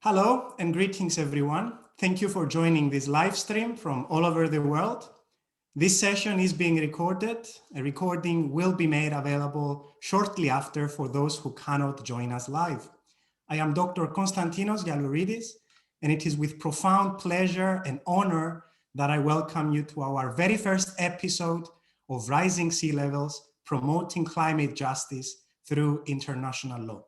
Hello and greetings everyone. Thank you for joining this live stream from all over the world. This session is being recorded. A recording will be made available shortly after for those who cannot join us live. I am Dr. Konstantinos Galouridis, and it is with profound pleasure and honor that I welcome you to our very first episode of Rising Sea Levels, Promoting Climate Justice Through International Law.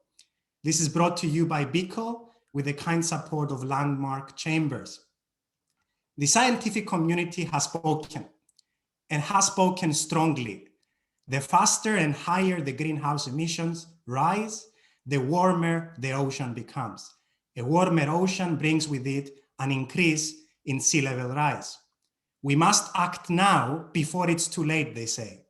This is brought to you by BICO with the kind support of Landmark Chambers. The scientific community has spoken, and has spoken strongly. The faster and higher the greenhouse emissions rise, the warmer the ocean becomes. A warmer ocean brings with it an increase in sea level rise. We must act now before it's too late, they say.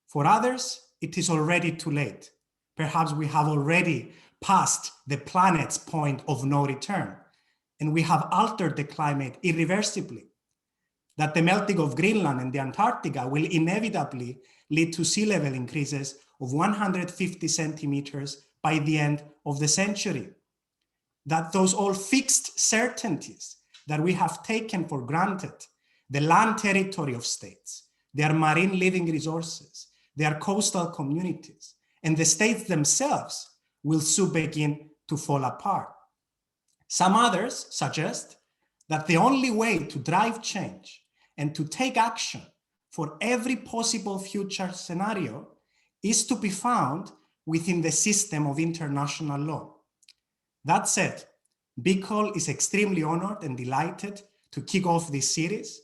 For others, it is already too late. Perhaps we have already passed the planet's point of no return, and we have altered the climate irreversibly. That the melting of Greenland and the Antarctica will inevitably lead to sea level increases of 150 centimeters by the end of the century. That those all fixed certainties that we have taken for granted, the land territory of states, their marine living resources, their coastal communities, and the states themselves will soon begin to fall apart. Some others suggest that the only way to drive change and to take action for every possible future scenario is to be found within the system of international law. That said, BICOL is extremely honored and delighted to kick off this series.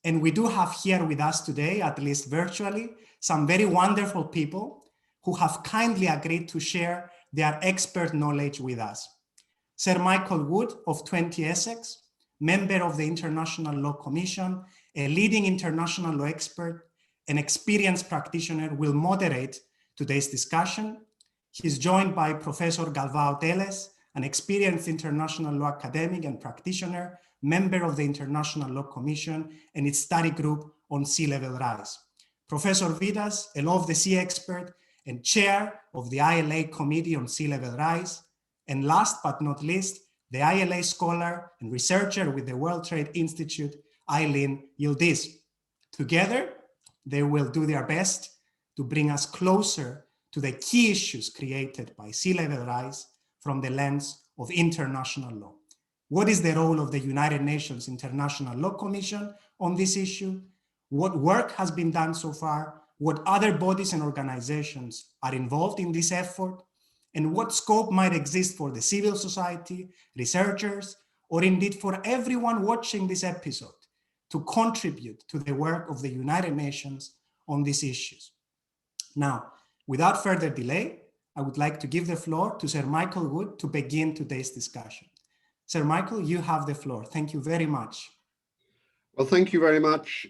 And we do have here with us today, at least virtually, some very wonderful people who have kindly agreed to share their expert knowledge with us. Sir Michael Wood of 20 Essex, member of the International Law Commission, a leading international law expert, an experienced practitioner, will moderate today's discussion. He's joined by Professor Galva Teles, an experienced international law academic and practitioner, member of the International Law Commission and its study group on sea level rise. Professor Vidas, a law of the sea expert and chair of the ILA Committee on Sea Level Rise. And last but not least, the ILA scholar and researcher with the World Trade Institute, Eileen Yildiz. Together, they will do their best to bring us closer to the key issues created by sea level rise from the lens of international law. What is the role of the United Nations International Law Commission on this issue? What work has been done so far? What other bodies and organizations are involved in this effort? And what scope might exist for the civil society, researchers, or indeed for everyone watching this episode to contribute to the work of the United Nations on these issues. Now, without further delay, I would like to give the floor to Sir Michael Wood to begin today's discussion. Sir Michael, you have the floor. Thank you very much. Well, thank you very much,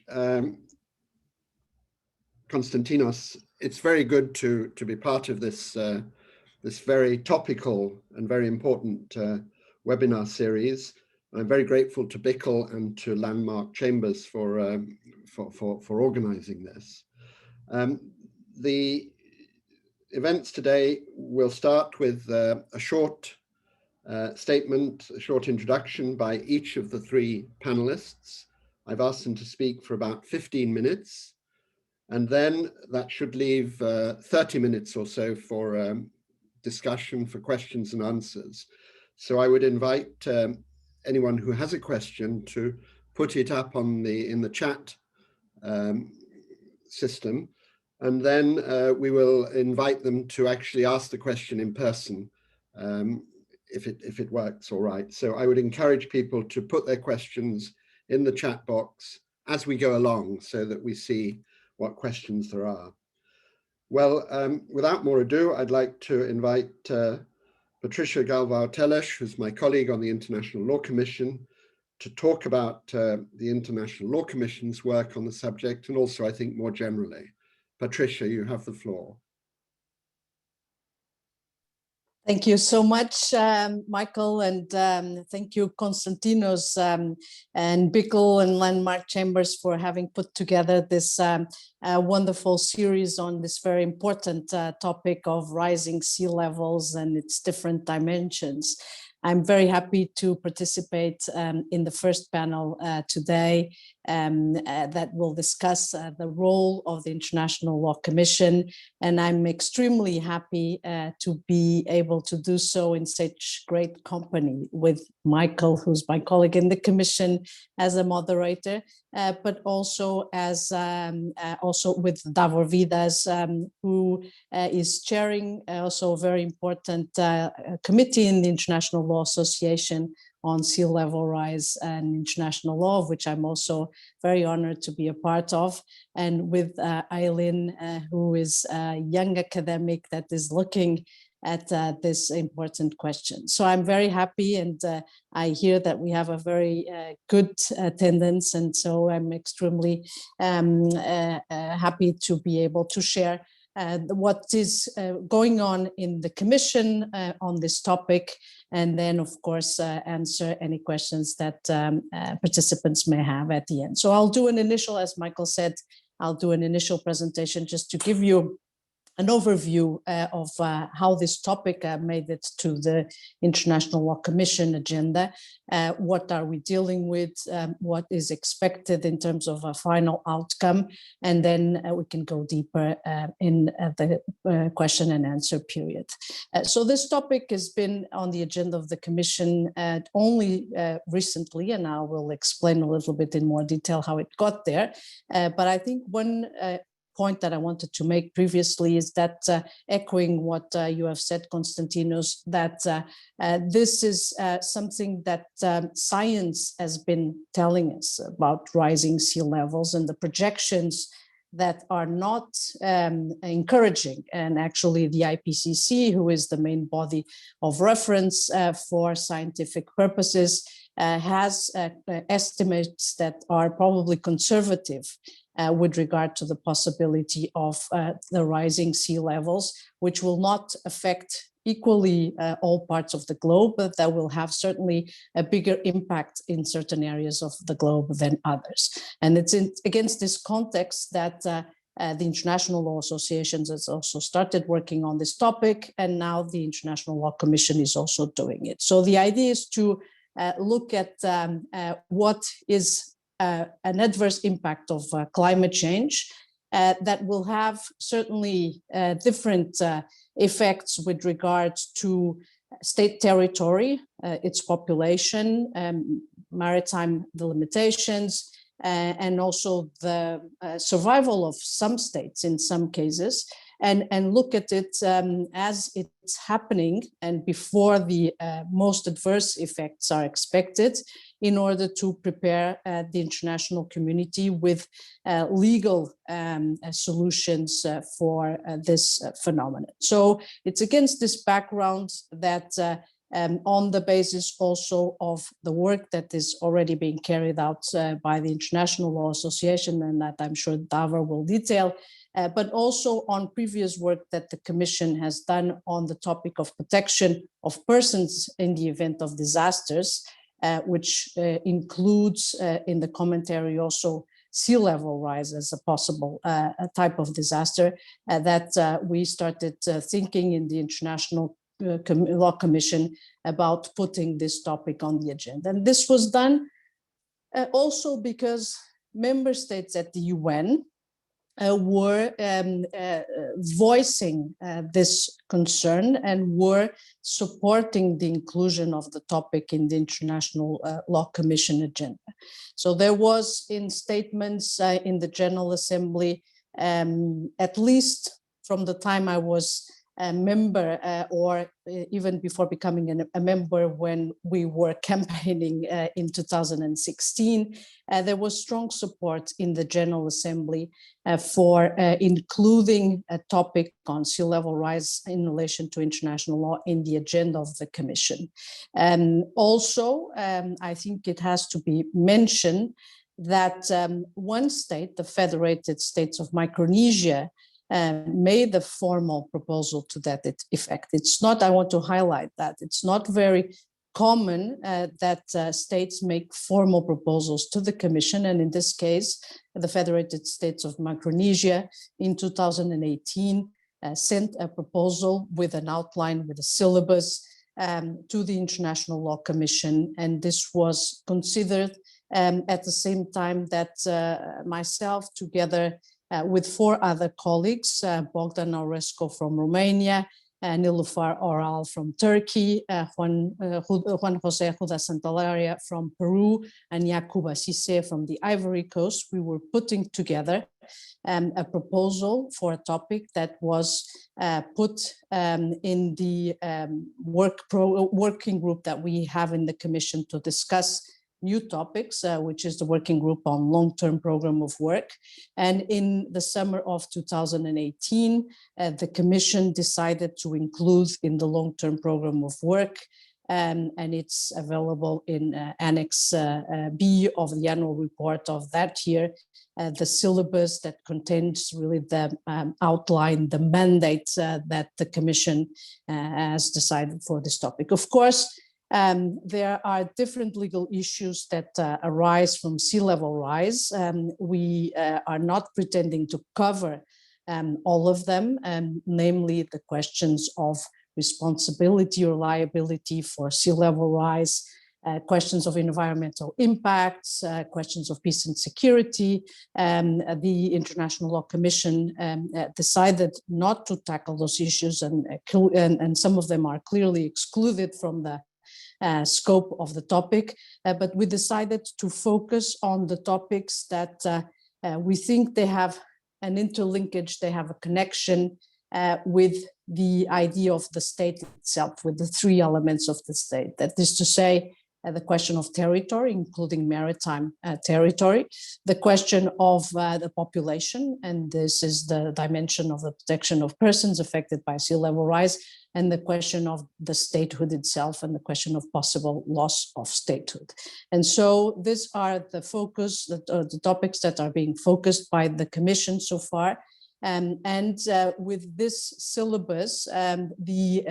Konstantinos. It's very good to be part of this this very topical and very important webinar series. I'm very grateful to BICOL and to Landmark Chambers for organizing this. The events today will start with a short statement, a short introduction by each of the three panelists. I've asked them to speak for about 15 minutes, and then that should leave 30 minutes or so for discussion, for questions and answers. So I would invite anyone who has a question to put it up on in the chat system, and then we will invite them to actually ask the question in person if it works all right. So I would encourage people to put their questions in the chat box as we go along so that we see what questions there are. Well, without more ado, I'd like to invite Patricia Galva Teles, who's my colleague on the International Law Commission, to talk about the International Law Commission's work on the subject, and also, I think, more generally. Patricia, you have the floor. Thank you so much, Michael, and thank you, Konstantinos and BICOL and Landmark Chambers for having put together this wonderful series on this very important topic of rising sea levels and its different dimensions. I'm very happy to participate in the first panel today that will discuss the role of the International Law Commission. And I'm extremely happy to be able to do so in such great company with Michael, who's my colleague in the Commission as a moderator, but also as also with Davor Vidas, who is chairing also a very important committee in the International Law Association on sea level rise and international law, of which I'm also very honored to be a part of, and with Eileen, who is a young academic that is looking at this important question. So I'm very happy, and I hear that we have a very good attendance, and so I'm extremely happy to be able to share what is going on in the Commission on this topic, and then of course answer any questions that participants may have at the end. So I'll do an initial, as Michael said, I'll do an initial presentation just to give you an overview of how this topic made it to the International Law Commission agenda. What are we dealing with? What is expected in terms of a final outcome? And then we can go deeper in the question and answer period. So this topic has been on the agenda of the Commission only recently, and I will explain a little bit in more detail how it got there. But I think one point that I wanted to make previously is that echoing what you have said, Konstantinos, that this is something that science has been telling us about rising sea levels, and the projections that are not encouraging. And actually the IPCC, who is the main body of reference for scientific purposes, has estimates that are probably conservative with regard to the possibility of the rising sea levels, which will not affect equally all parts of the globe, but that will have certainly a bigger impact in certain areas of the globe than others. And it's against this context that the International Law Associations has also started working on this topic, and now the International Law Commission is also doing it. So the idea is to look at what is an adverse impact of climate change that will have certainly different effects with regards to state territory, its population, maritime delimitations, and also the survival of some states in some cases, and look at it as it's happening and before the most adverse effects are expected, in order to prepare the international community with legal solutions for this phenomenon. So it's against this background that on the basis also of the work that is already being carried out by the International Law Association, and that I'm sure Davor will detail, but also on previous work that the Commission has done on the topic of protection of persons in the event of disasters, which includes in the commentary also sea level rise as a possible type of disaster, that we started thinking in the International Law Commission about putting this topic on the agenda. And this was done also because member states at the UN were voicing this concern and were supporting the inclusion of the topic in the International Law Commission agenda. So there was in statements in the General Assembly, at least from the time I was a member or even before becoming a member when we were campaigning in 2016, there was strong support in the General Assembly for including a topic on sea level rise in relation to international law in the agenda of the Commission. Also, I think it has to be mentioned that one state, the Federated States of Micronesia, made a formal proposal to that effect. It's not, I want to highlight that, it's not very common that states make formal proposals to the Commission, and in this case, the Federated States of Micronesia in 2018 sent a proposal with an outline, with a syllabus, to the International Law Commission, and this was considered at the same time that myself, together with 4 other colleagues, Bogdan Aurescu from Romania, Nilu from Turkey, Juan Jose Ruda Santolaria from Peru, and Yacouba Cisse from the Ivory Coast, we were putting together a proposal for a topic that was put in the working group that we have in the Commission to discuss new topics, which is the working group on long-term program of work. And in the summer of 2018, the Commission decided to include in the long-term program of work, and it's available in Annex B of the annual report of that year, the syllabus that contains really the outline, the mandate that the Commission has decided for this topic. Of course, there are different legal issues that arise from sea level rise. We are not pretending to cover all of them, namely the questions of responsibility or liability for sea level rise, questions of environmental impacts, questions of peace and security. The International Law Commission decided not to tackle those issues, and some of them are clearly excluded from the scope of the topic, but we decided to focus on the topics that we think they have an interlinkage, they have a connection with the idea of the state itself, with the 3 elements of the state. That is to say, the question of territory, including maritime territory, the question of the population, and this is the dimension of the protection of persons affected by sea level rise, and the question of the statehood itself, and the question of possible loss of statehood. And so these are the focus, the topics that are being focused by the Commission so far. With this syllabus, the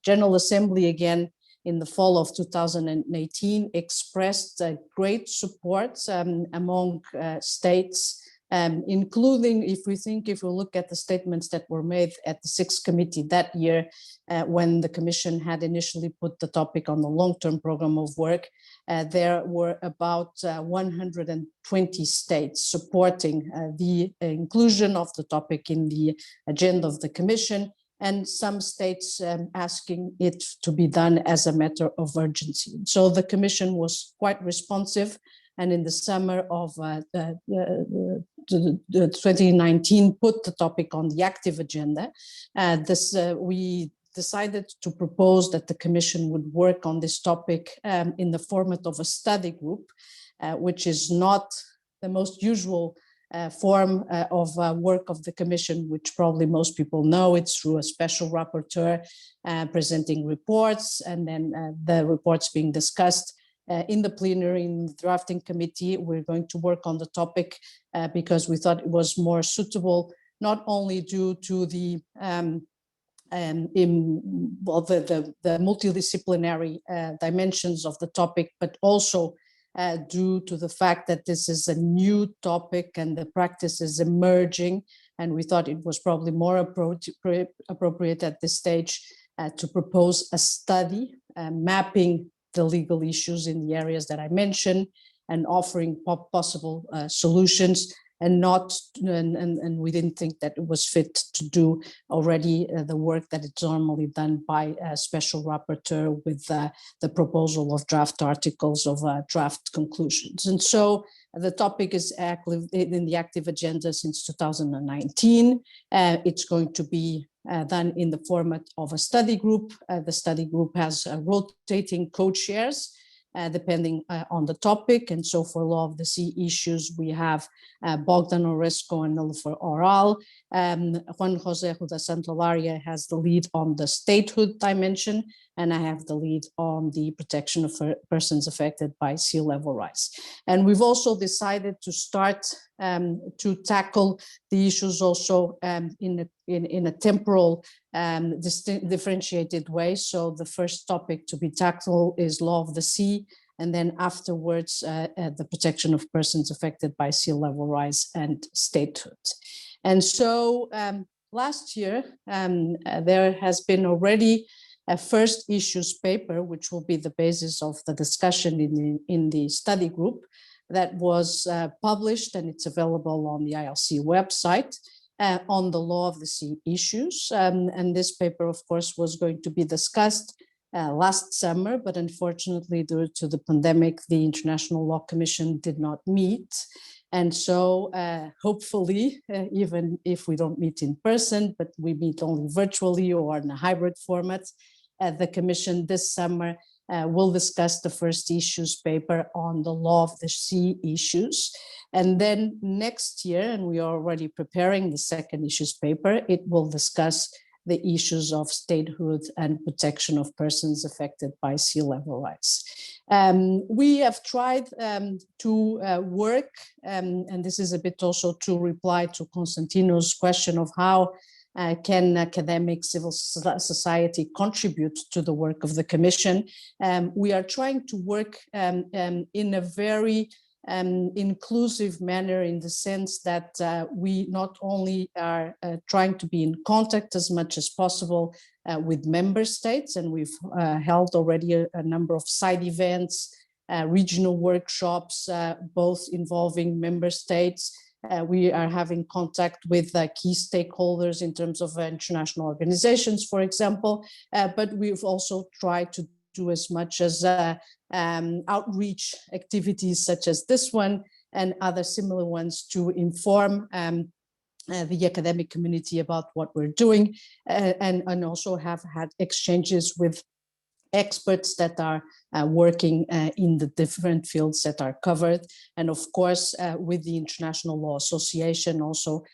General Assembly, again, in the fall of 2018, expressed great support among states, including, if we look at the statements that were made at the 6th committee that year, when the Commission had initially put the topic on the long-term program of work, there were about 120 states supporting the inclusion of the topic in the agenda of the Commission, and some states asking it to be done as a matter of urgency. So the Commission was quite responsive, and in the summer of 2019 put the topic on the active agenda. We decided to propose that the Commission would work on this topic in the format of a study group, which is not the most usual form of work of the Commission, which probably most people know. It's through a special rapporteur presenting reports, and then the reports being discussed in the plenary, in the drafting committee. We're going to work on the topic because we thought it was more suitable, not only due to the multidisciplinary dimensions of the topic, but also due to the fact that this is a new topic and the practice is emerging, and we thought it was probably more appropriate at this stage to propose a study mapping the legal issues in the areas that I mentioned and offering possible solutions, and we didn't think that it was fit to do already the work that is normally done by a special rapporteur with the proposal of draft articles of draft conclusions. And so the topic is active in the active agenda since 2019. It's going to be done in the format of a study group. The study group has rotating co-chairs depending on the topic. And so for law of the sea issues, we have Bogdan Aurescu and Ms. Juan Jose Ruda Santolaria has the lead on the statehood dimension, and I have the lead on the protection of persons affected by sea level rise. And we've also decided to start to tackle the issues also in a temporal differentiated way. So the first topic to be tackled is law of the sea, and then afterwards the protection of persons affected by sea level rise and statehood. And so last year there has been already first issues paper, which will be the basis of the discussion in the study group, that was published, and it's available on the ILC website, on the law of the sea issues. And this paper, of course, was going to be discussed last summer, but unfortunately, due to the pandemic, the International Law Commission did not meet. And so hopefully, even if we don't meet in person, but we meet only virtually or in a hybrid format, the Commission this summer will discuss the first issues paper on the law of the sea issues. And then next year, and we are already preparing the second issues paper, it will discuss the issues of statehood and protection of persons affected by sea level rise. We have tried to work, and this is a bit also to reply to Constantino's question of how can academic civil society contribute to the work of the Commission. We are trying to work in a very inclusive manner, in the sense that we not only are trying to be in contact as much as possible with member states, and we've held already a number of side events, regional workshops, both involving member states. We are having contact with key stakeholders in terms of international organizations, for example, but we've also tried to do as much as outreach activities such as this one and other similar ones to inform the academic community about what we're doing, and also have had exchanges with experts that are working in the different fields that are covered. And of course, with the International Law Association also,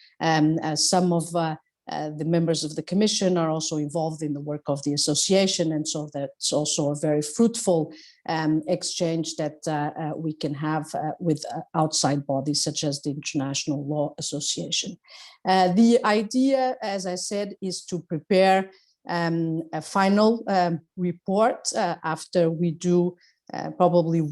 some of the members of the Commission are also involved in the work of the association. And so that's also a very fruitful exchange that we can have with outside bodies such as the International Law Association. The idea, as I said, is to prepare a final report after we do probably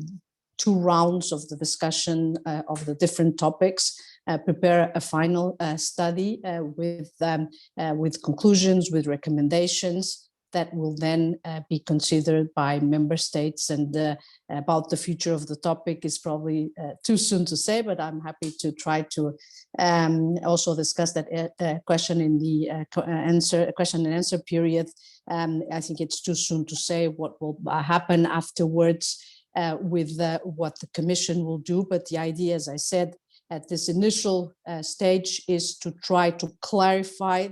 2 rounds of the discussion of the different topics, prepare a final study with conclusions, with recommendations that will then be considered by member states. And about the future of the topic is probably too soon to say, but I'm happy to try to also discuss that question in the question and answer period. I think it's too soon to say what will happen afterwards with what the Commission will do. But the idea, as I said, at this initial stage is to try to clarify,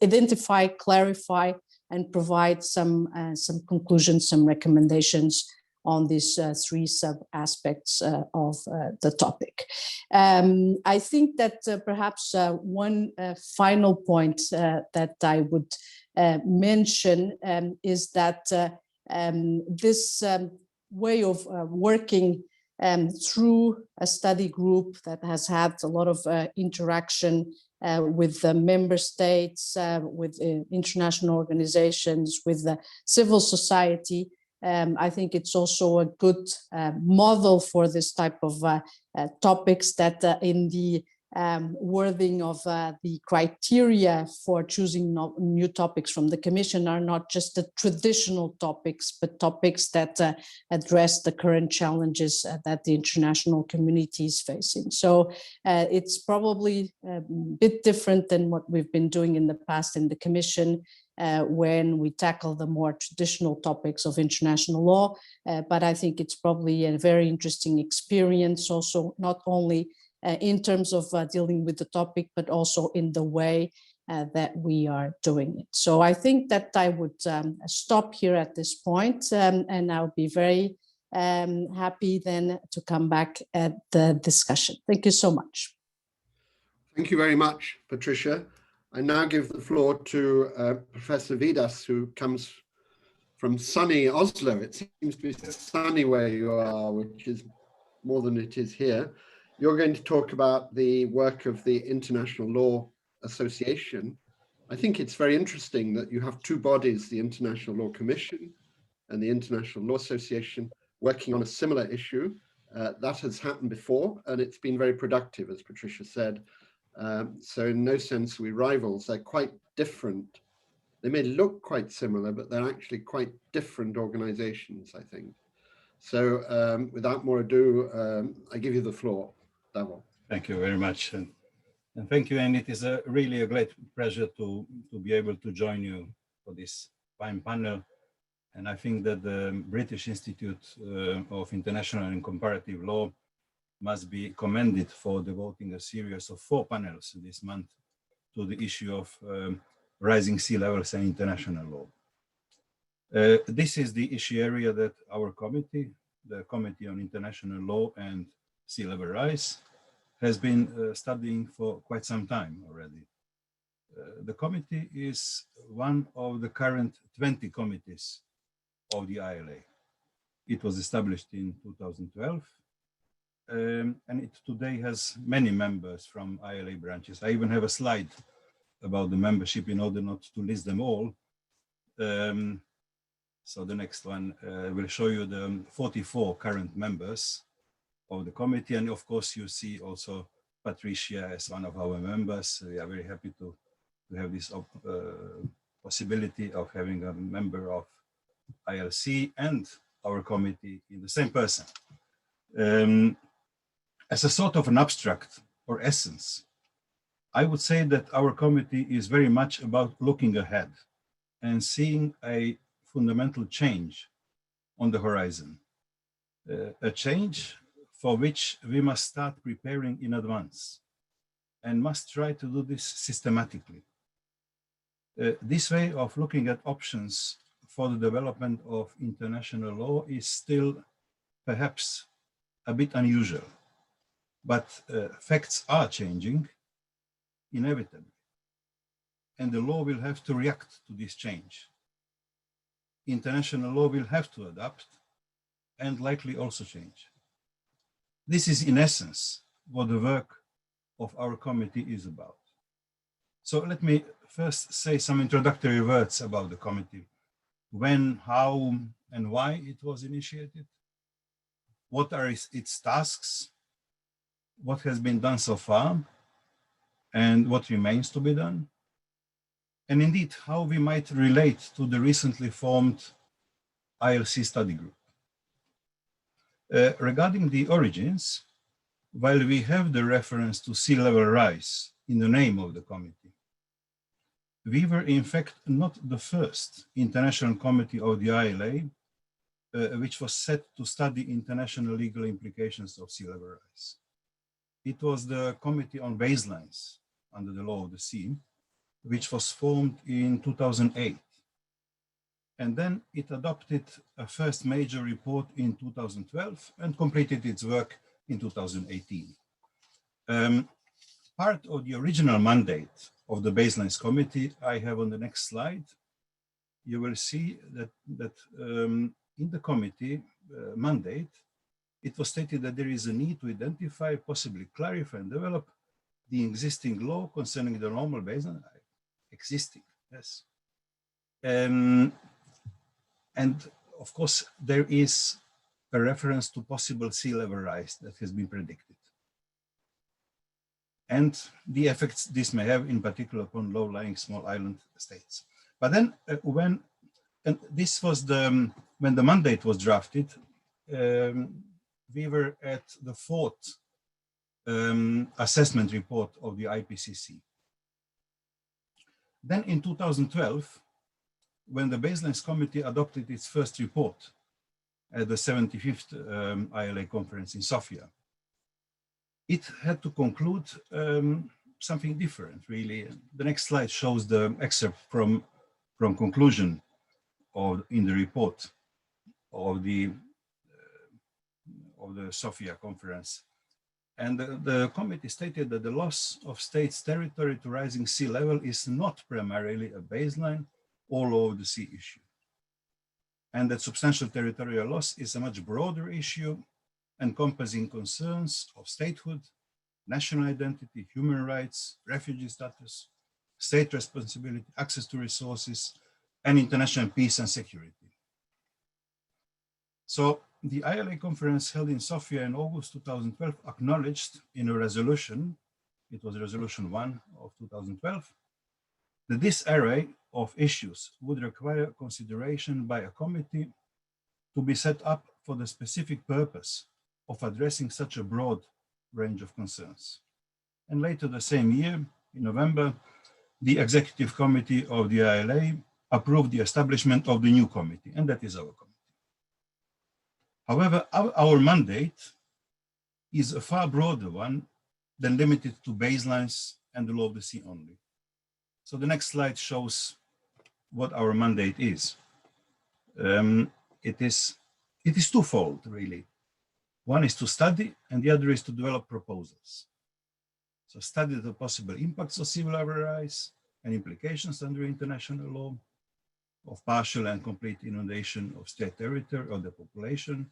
identify, clarify, and provide some conclusions, some recommendations on these 3 sub-aspects of the topic. I think that perhaps one final point that I would mention is that this way of working through a study group that has had a lot of interaction with the member states, with international organizations, with the civil society. I think it's also a good model for this type of topics that in the wording of the criteria for choosing new topics from the Commission are not just the traditional topics, but topics that address the current challenges that the international community is facing. So it's probably a bit different than what we've been doing in the past in the Commission, when we tackle the more traditional topics of international law. But I think it's probably a very interesting experience also, not only in terms of dealing with the topic, but also in the way that we are doing it. So I think that I would stop here at this point, and I'll be very happy then to come back at the discussion. Thank you so much. Thank you very much, Patricia. I now give the floor to Professor Vidas, who comes from sunny Oslo. It seems to be sunny where you are, which is more than it is here. You're going to talk about the work of the International Law Association. I think it's very interesting that you have 2 bodies, the International Law Commission and the International Law Association, working on a similar issue. That has happened before, and it's been very productive, as Patricia said. So in no sense are we rivals. They're quite different. They may look quite similar, but they're actually quite different organizations, I think. So without more ado, I give you the floor, Davo. Thank you very much. And thank you. And it is really a great pleasure to be able to join you for this fine panel. And I think that the British Institute of International and Comparative Law must be commended for devoting a series of 4 panels this month to the issue of rising sea levels and international law. This is the issue area that our committee, the Committee on International Law and Sea Level Rise, has been studying for quite some time already. The committee is one of the current 20 committees of the ILA. It was established in 2012, and it today has many members from ILA branches. I even have a slide about the membership in order not to list them all. So the next one will show you the 44 current members of the committee. And of course, you see also Patricia as one of our members. We are very happy to have this possibility of having a member of ILC and our committee in the same person. As a sort of an abstract or essence, I would say that our committee is very much about looking ahead and seeing a fundamental change on the horizon, a change for which we must start preparing in advance and must try to do this systematically. This way of looking at options for the development of international law is still perhaps a bit unusual, but facts are changing inevitably, and the law will have to react to this change. International law will have to adapt and likely also change. This is in essence what the work of our committee is about. So let me first say some introductory words about the committee. When, how, and why it was initiated, what are its tasks, what has been done so far, and what remains to be done, and indeed how we might relate to the recently formed ILC study group. Regarding the origins, while we have the reference to sea level rise in the name of the committee, we were in fact not the first international committee of the ILA which was set to study international legal implications of sea level rise. It was the Committee on Baselines under the Law of the Sea, which was formed in 2008. And then it adopted a first major report in 2012 and completed its work in 2018. Part of the original mandate of the Baselines Committee I have on the next slide. You will see that in the committee mandate, it was stated that there is a need to identify, possibly clarify and develop the existing law concerning the normal baseline. Existing, yes. And of course, there is a reference to possible sea level rise that has been predicted, and the effects this may have in particular upon low-lying small island states. But then when the mandate was drafted, we were at the 4th assessment report of the IPCC. Then in 2012, when the Baselines Committee adopted its first report at the 75th ILA conference in Sofia, it had to conclude something different, really. The next slide shows the excerpt from conclusion in the report of the Sofia conference. And the committee stated that the loss of states' territory to rising sea level is not primarily a baseline all over the sea issue, and that substantial territorial loss is a much broader issue encompassing concerns of statehood, national identity, human rights, refugee status, state responsibility, access to resources, and international peace and security. So the ILA conference held in Sofia in August 2012 acknowledged in a resolution, it was resolution 1 of 2012, that this array of issues would require consideration by a committee to be set up for the specific purpose of addressing such a broad range of concerns. And later the same year, in November, the Executive Committee of the ILA approved the establishment of the new committee, and that is our committee. However, our mandate is a far broader one than limited to baselines and the law of the sea only. So the next slide shows what our mandate is. It is twofold, really. One is to study, and the other is to develop proposals. So study the possible impacts of sea level rise and implications under international law, of partial and complete inundation of state territory or the population,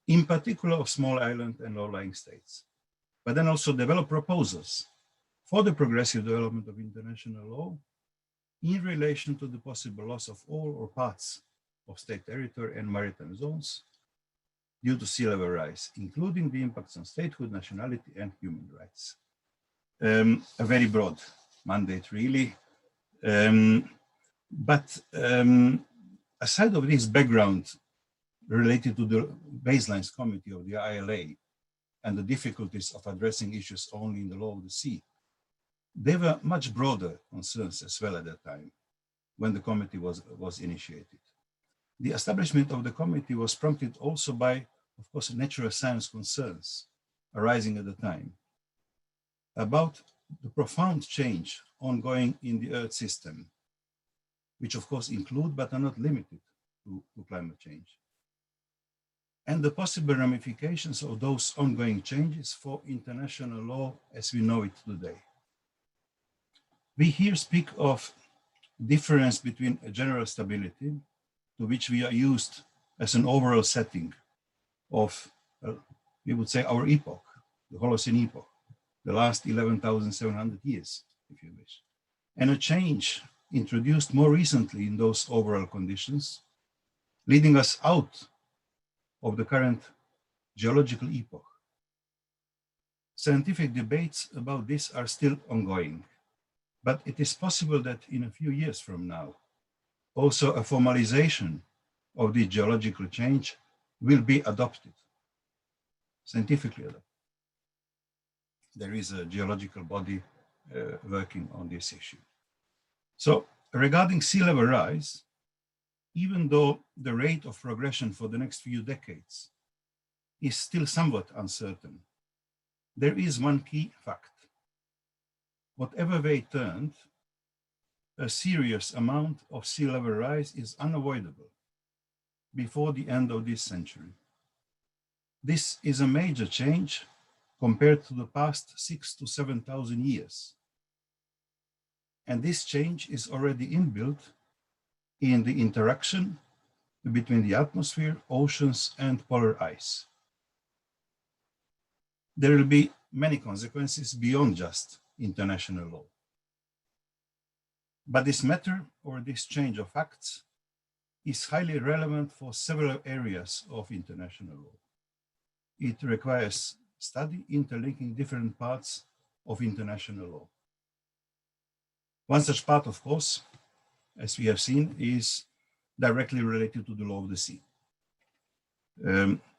in particular of small island and low-lying states. But then also develop proposals for the progressive development of international law in relation to the possible loss of all or parts of state territory and maritime zones due to sea level rise, including the impacts on statehood, nationality, and human rights. A very broad mandate, really. Aside of this background related to the baselines committee of the ILA and the difficulties of addressing issues only in the law of the sea, there were much broader concerns as well at that time when the committee was initiated. The establishment of the committee was prompted also by, of course, natural science concerns arising at the time about the profound change ongoing in the Earth system, which of course include but are not limited to climate change, and the possible ramifications of those ongoing changes for international law as we know it today. We here speak of difference between a general stability, to which we are used as an overall setting of, we would say, our epoch, the Holocene epoch, the last 11,700 years, if you wish, and a change introduced more recently in those overall conditions, leading us out of the current geological epoch. Scientific debates about this are still ongoing, but it is possible that in a few years from now, also a formalization of the geological change will be adopted, scientifically adopted. There is a geological body working on this issue. So regarding sea level rise, even though the rate of progression for the next few decades is still somewhat uncertain, there is one key fact. Whatever way turned, a serious amount of sea level rise is unavoidable before the end of this century. This is a major change compared to the past 6,000 to 7,000 years. And this change is already inbuilt in the interaction between the atmosphere, oceans, and polar ice. There will be many consequences beyond just international law. But this matter, or this change of facts, is highly relevant for several areas of international law. It requires study interlinking different parts of international law. One such part, of course, as we have seen, is directly related to the law of the sea.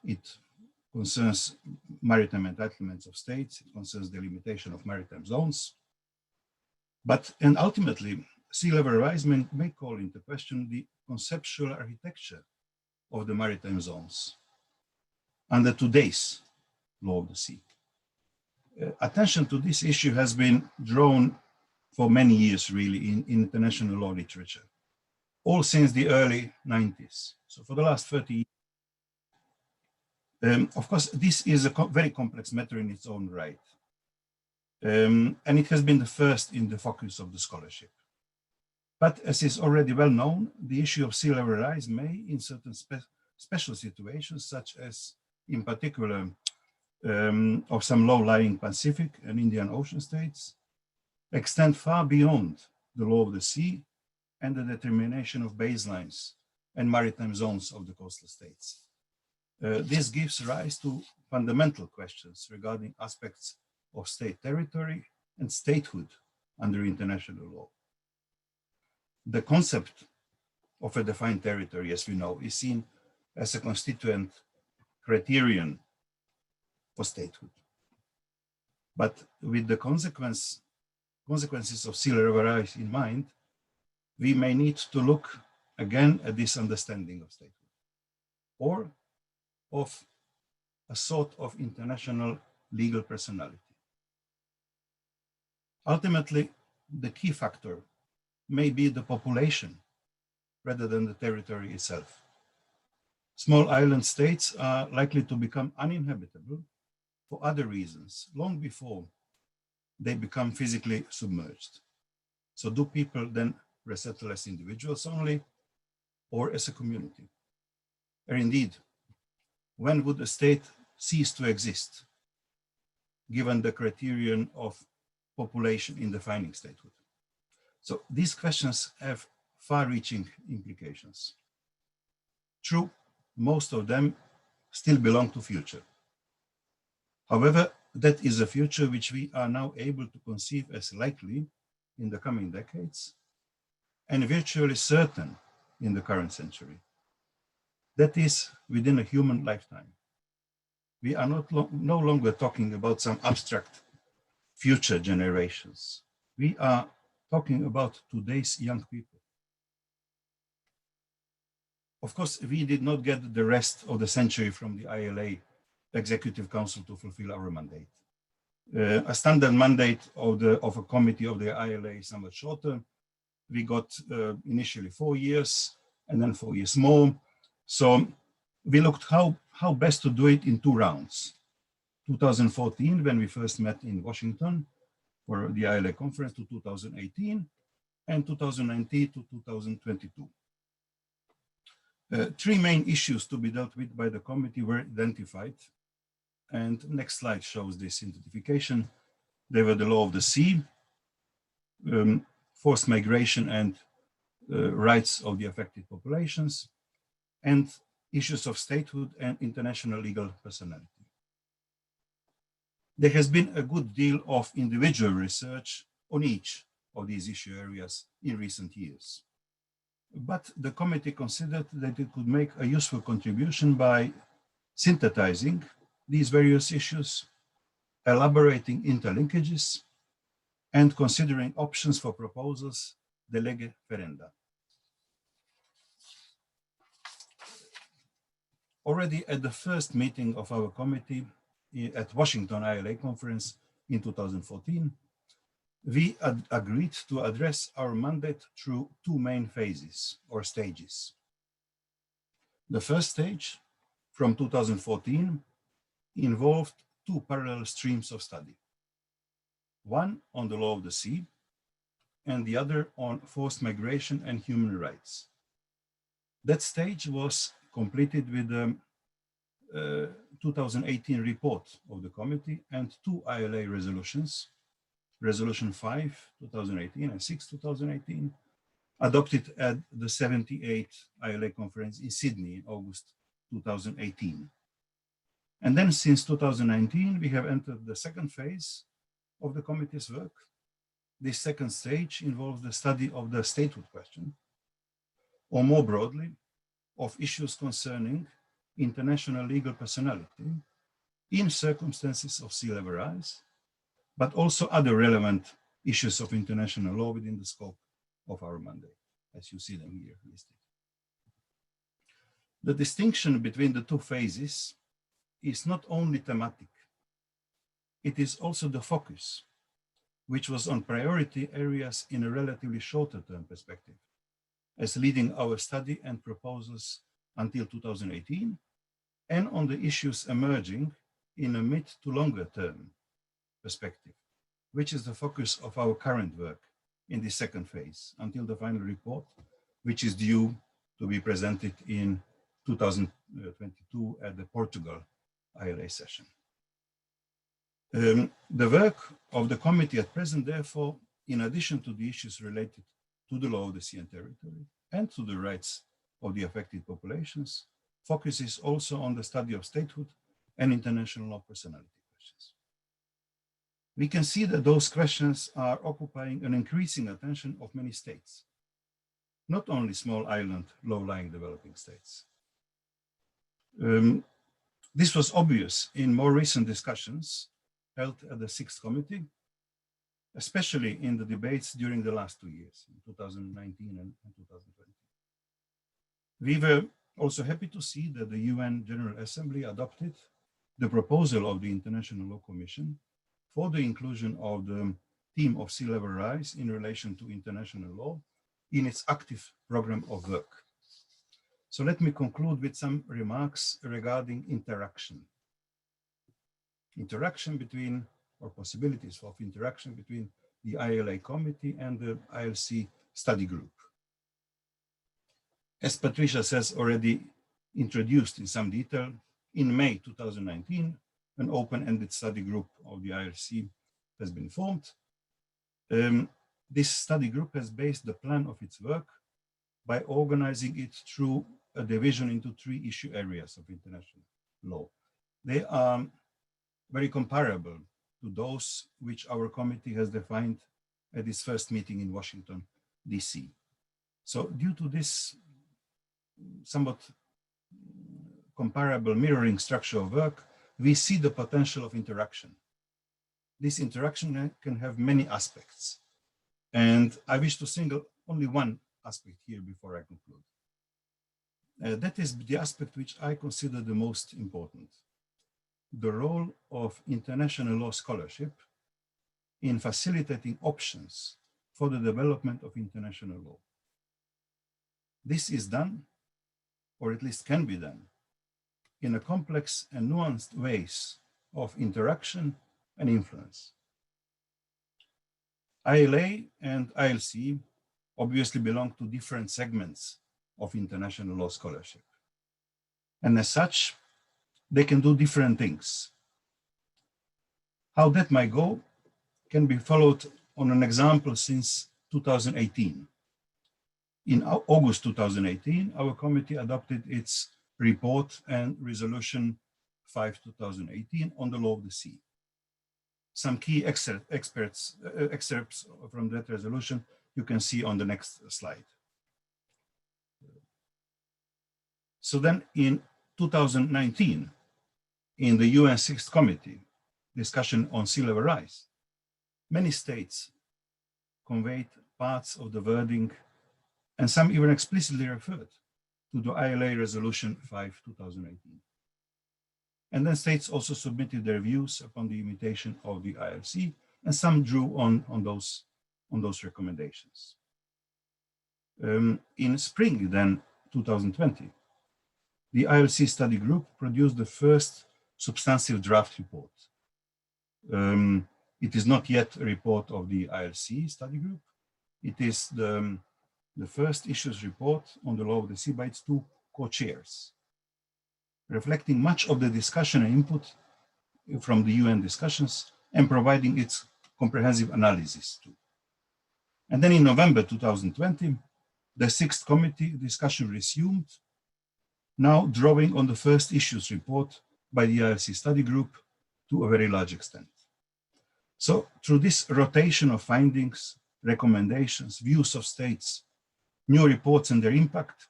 It concerns maritime entitlements of states, it concerns the limitation of maritime zones, and ultimately, sea level rise may call into question the conceptual architecture of the maritime zones under today's law of the sea. Attention to this issue has been drawn for many years, really, in international law literature, all since the early 90s. So for the last 30 years. Of course, this is a very complex matter in its own right. And it has been the first in the focus of the scholarship. But as is already well known, the issue of sea level rise may, in certain special situations, such as in particular of some low-lying Pacific and Indian Ocean states, extend far beyond the law of the sea and the determination of baselines and maritime zones of the coastal states. This gives rise to fundamental questions regarding aspects of state territory and statehood under international law. The concept of a defined territory, as we know, is seen as a constituent criterion for statehood. But with the consequences of sea level rise in mind, we may need to look again at this understanding of statehood, or of a sort of international legal personality. Ultimately, the key factor may be the population rather than the territory itself. Small island states are likely to become uninhabitable for other reasons long before they become physically submerged. So do people then resettle as individuals only or as a community? Or indeed, when would a state cease to exist, given the criterion of population in defining statehood? So these questions have far-reaching implications. True, most of them still belong to future. However, that is a future which we are now able to conceive as likely in the coming decades and virtually certain in the current century. That is within a human lifetime. We are no longer talking about some abstract future generations. We are talking about today's young people. Of course, we did not get the rest of the century from the ILA Executive Council to fulfill our mandate. A standard mandate of a committee of the ILA is somewhat shorter. We got initially 4 years and then 4 years more. So we looked how best to do it in 2 rounds. 2014, when we first met in Washington for the ILA conference, to 2018, and 2019 to 2022. 3 main issues to be dealt with by the committee were identified. And next slide shows this identification. They were the law of the sea, forced migration and rights of the affected populations, and issues of statehood and international legal personality. There has been a good deal of individual research on each of these issue areas in recent years. But the committee considered that it could make a useful contribution by synthesizing these various issues, elaborating interlinkages, and considering options for proposals de lege ferenda. Already at the first meeting of our committee at Washington ILA conference in 2014, we agreed to address our mandate through 2 main phases or stages. The first stage, from 2014, involved 2 parallel streams of study. One on the law of the sea, and the other on forced migration and human rights. That stage was completed with the 2018 report of the committee and 2 ILA resolutions, Resolution 5, 2018 and 6, 2018, adopted at the 78th ILA conference in Sydney in August 2018. And then since 2019, we have entered the second phase of the committee's work. This second stage involves the study of the statehood question, or more broadly, of issues concerning international legal personality in circumstances of sea level rise, but also other relevant issues of international law within the scope of our mandate, as you see them here listed. The distinction between the 2 phases is not only thematic, it is also the focus, which was on priority areas in a relatively shorter term perspective, as leading our study and proposals until 2018, and on the issues emerging in a mid to longer term perspective, which is the focus of our current work in the second phase until the final report, which is due to be presented in 2022 at the Portugal ILA session. The work of the committee at present, therefore, in addition to the issues related to the law of the sea and territory and to the rights of the affected populations, focuses also on the study of statehood and international law personality questions. We can see that those questions are occupying an increasing attention of many states, not only small island, low-lying developing states. This was obvious in more recent discussions held at the Sixth Committee, especially in the debates during the last 2 years, in 2019 and 2020. We were also happy to see that the UN General Assembly adopted the proposal of the International Law Commission for the inclusion of the theme of sea level rise in relation to international law in its active program of work. So let me conclude with some remarks regarding interaction. Interaction between, or possibilities of interaction between the ILA committee and the ILC study group. As Patricia says, already introduced in some detail, in May 2019, an open-ended study group of the ILC has been formed. This study group has based the plan of its work by organizing it through a division into 3 issue areas of international law. They are very comparable to those which our committee has defined at its first meeting in Washington, DC. So due to this somewhat comparable mirroring structure of work, we see the potential of interaction. This interaction can have many aspects. And I wish to single only one aspect here before I conclude. That is the aspect which I consider the most important: the role of international law scholarship in facilitating options for the development of international law. This is done, or at least can be done, in a complex and nuanced ways of interaction and influence. ILA and ILC obviously belong to different segments of international law scholarship. And as such, they can do different things. How that might go can be followed on an example since 2018. In August 2018, our committee adopted its report and resolution 5/2018 on the law of the sea. Some key excerpts from that resolution you can see on the next slide. So then in 2019, in the UN Sixth Committee, discussion on sea level rise, many states conveyed parts of the wording, and some even explicitly referred to the ILA resolution 5/2018. And then states also submitted their views upon the invitation of the ILC, and some drew on those recommendations. In spring then, 2020, the ILC study group produced the first substantive draft report. It is not yet a report of the ILC study group. It is the first issues report on the law of the sea by its 2 co-chairs, reflecting much of the discussion and input from the UN discussions and providing its comprehensive analysis too. And then in November 2020, the Sixth Committee discussion resumed, now drawing on the first issues report by the ILC study group to a very large extent. So through this rotation of findings, recommendations, views of states, new reports and their impact,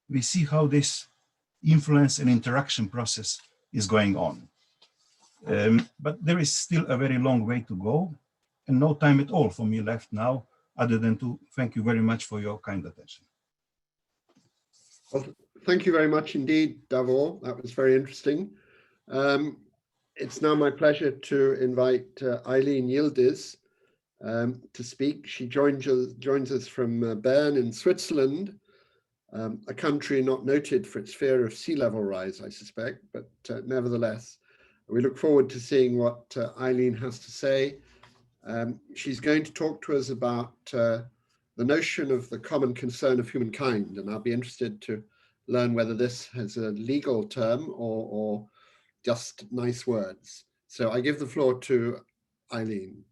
we see how this influence and interaction process is going on. But there is still a very long way to go, and no time at all for me left now, other than to thank you very much for your kind attention. Well, thank you very much indeed, Davor. That was very interesting. It's now my pleasure to invite Eileen Yildiz to speak. She joins us from Bern in Switzerland, a country not noted for its fear of sea level rise, I suspect, but nevertheless, we look forward to seeing what Eileen has to say. She's going to talk to us about the notion of the common concern of humankind, and I'll be interested to learn whether this has a legal term or just nice words. So I give the floor to Eileen.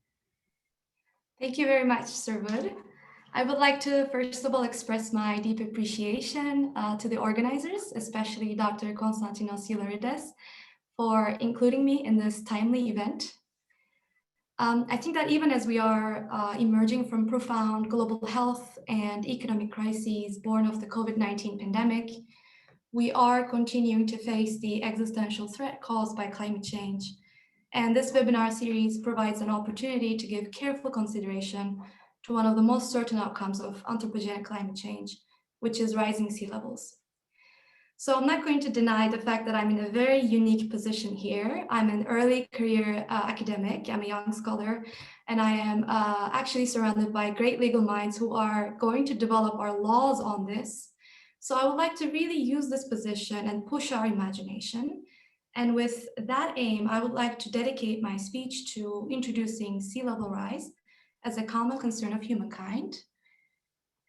Thank you very much, Sir Wood. I would like to first of all express my deep appreciation to the organizers, especially Dr. Konstantinos Yilarides, for including me in this timely event. I think that even as we are emerging from profound global health and economic crises born of the COVID-19 pandemic, we are continuing to face the existential threat caused by climate change. And this webinar series provides an opportunity to give careful consideration to one of the most certain outcomes of anthropogenic climate change, which is rising sea levels. So I'm not going to deny the fact that I'm in a very unique position here. I'm an early career academic, I'm a young scholar, and I am actually surrounded by great legal minds who are going to develop our laws on this. So I would like to really use this position and push our imagination. And with that aim, I would like to dedicate my speech to introducing sea level rise as a common concern of humankind.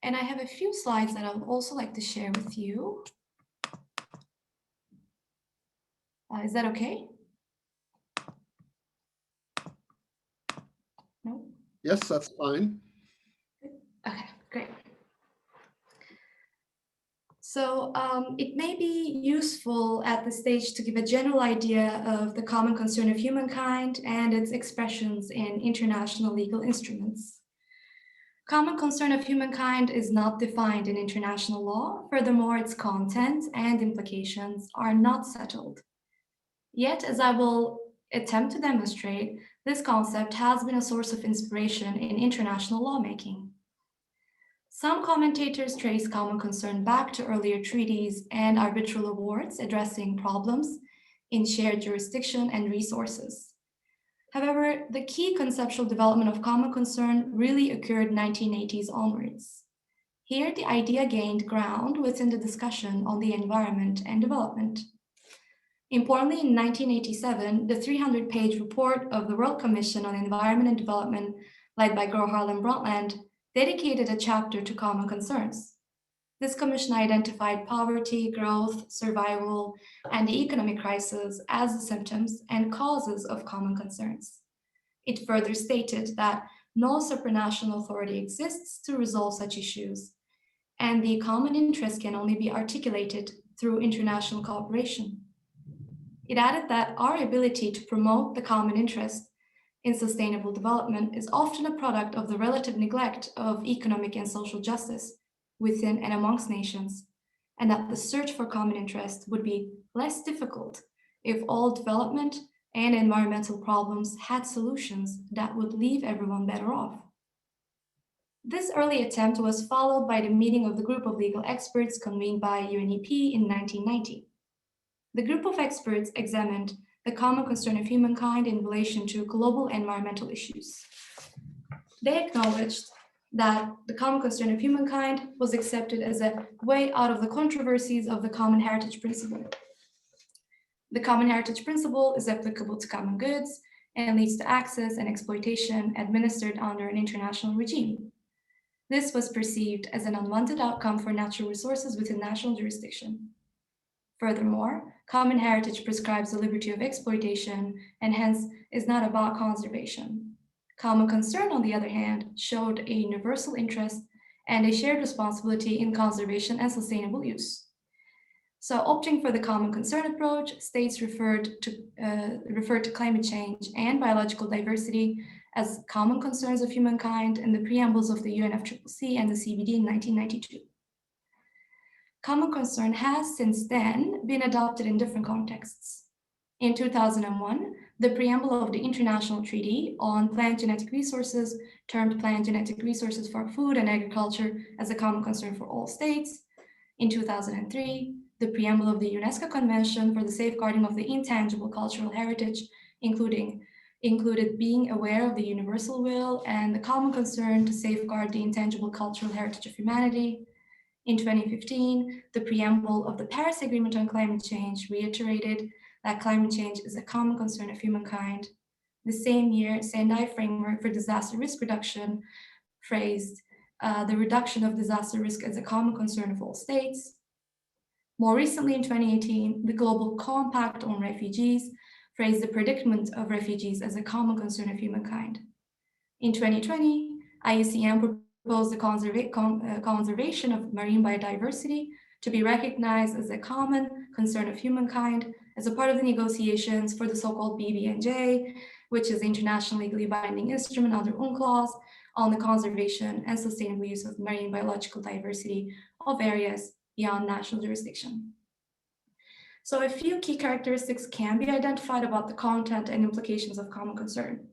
And I have a few slides that I would also like to share with you. Is that okay? No? Yes, that's fine. Okay, great. So it may be useful at this stage to give a general idea of the common concern of humankind and its expressions in international legal instruments. Common concern of humankind is not defined in international law. Furthermore, its content and implications are not settled. Yet, as I will attempt to demonstrate, this concept has been a source of inspiration in international lawmaking. Some commentators trace common concern back to earlier treaties and arbitral awards addressing problems in shared jurisdiction and resources. However, the key conceptual development of common concern really occurred 1980s onwards. Here, the idea gained ground within the discussion on the environment and development. Importantly, in 1987, the 300-page report of the World Commission on Environment and Development, led by Gro Harlem Brundtland, dedicated a chapter to common concerns. This commission identified poverty, growth, survival, and the economic crisis as the symptoms and causes of common concerns. It further stated that no supranational authority exists to resolve such issues, and the common interest can only be articulated through international cooperation. It added that our ability to promote the common interest in sustainable development is often a product of the relative neglect of economic and social justice within and amongst nations, and that the search for common interest would be less difficult if all development and environmental problems had solutions that would leave everyone better off. This early attempt was followed by the meeting of the group of legal experts convened by UNEP in 1990. The group of experts examined the common concern of humankind in relation to global environmental issues. They acknowledged that the common concern of humankind was accepted as a way out of the controversies of the common heritage principle. The common heritage principle is applicable to common goods and leads to access and exploitation administered under an international regime. This was perceived as an unwanted outcome for natural resources within national jurisdiction. Furthermore, common heritage prescribes the liberty of exploitation and hence is not about conservation. Common concern, on the other hand, showed a universal interest and a shared responsibility in conservation and sustainable use. So opting for the common concern approach, states referred to climate change and biological diversity as common concerns of humankind in the preambles of the UNFCCC and the CBD in 1992. Common concern has since then been adopted in different contexts. In 2001, the preamble of the International Treaty on Plant Genetic Resources termed plant genetic resources for food and agriculture as a common concern for all states. In 2003, the preamble of the UNESCO Convention for the Safeguarding of the Intangible Cultural Heritage included being aware of the universal will and the common concern to safeguard the intangible cultural heritage of humanity. In 2015, the preamble of the Paris Agreement on Climate Change reiterated that climate change is a common concern of humankind. The same year, Sendai Framework for Disaster Risk Reduction phrased the reduction of disaster risk as a common concern of all states. More recently, in 2018, the Global Compact on Refugees phrased the predicament of refugees as a common concern of humankind. In 2020, IUCN proposed the conservation of marine biodiversity to be recognized as a common concern of humankind as a part of the negotiations for the so-called BBNJ, which is the international legally binding instrument under UNCLOS on the conservation and sustainable use of marine biological diversity of areas beyond national jurisdiction. So a few key characteristics can be identified about the content and implications of common concern.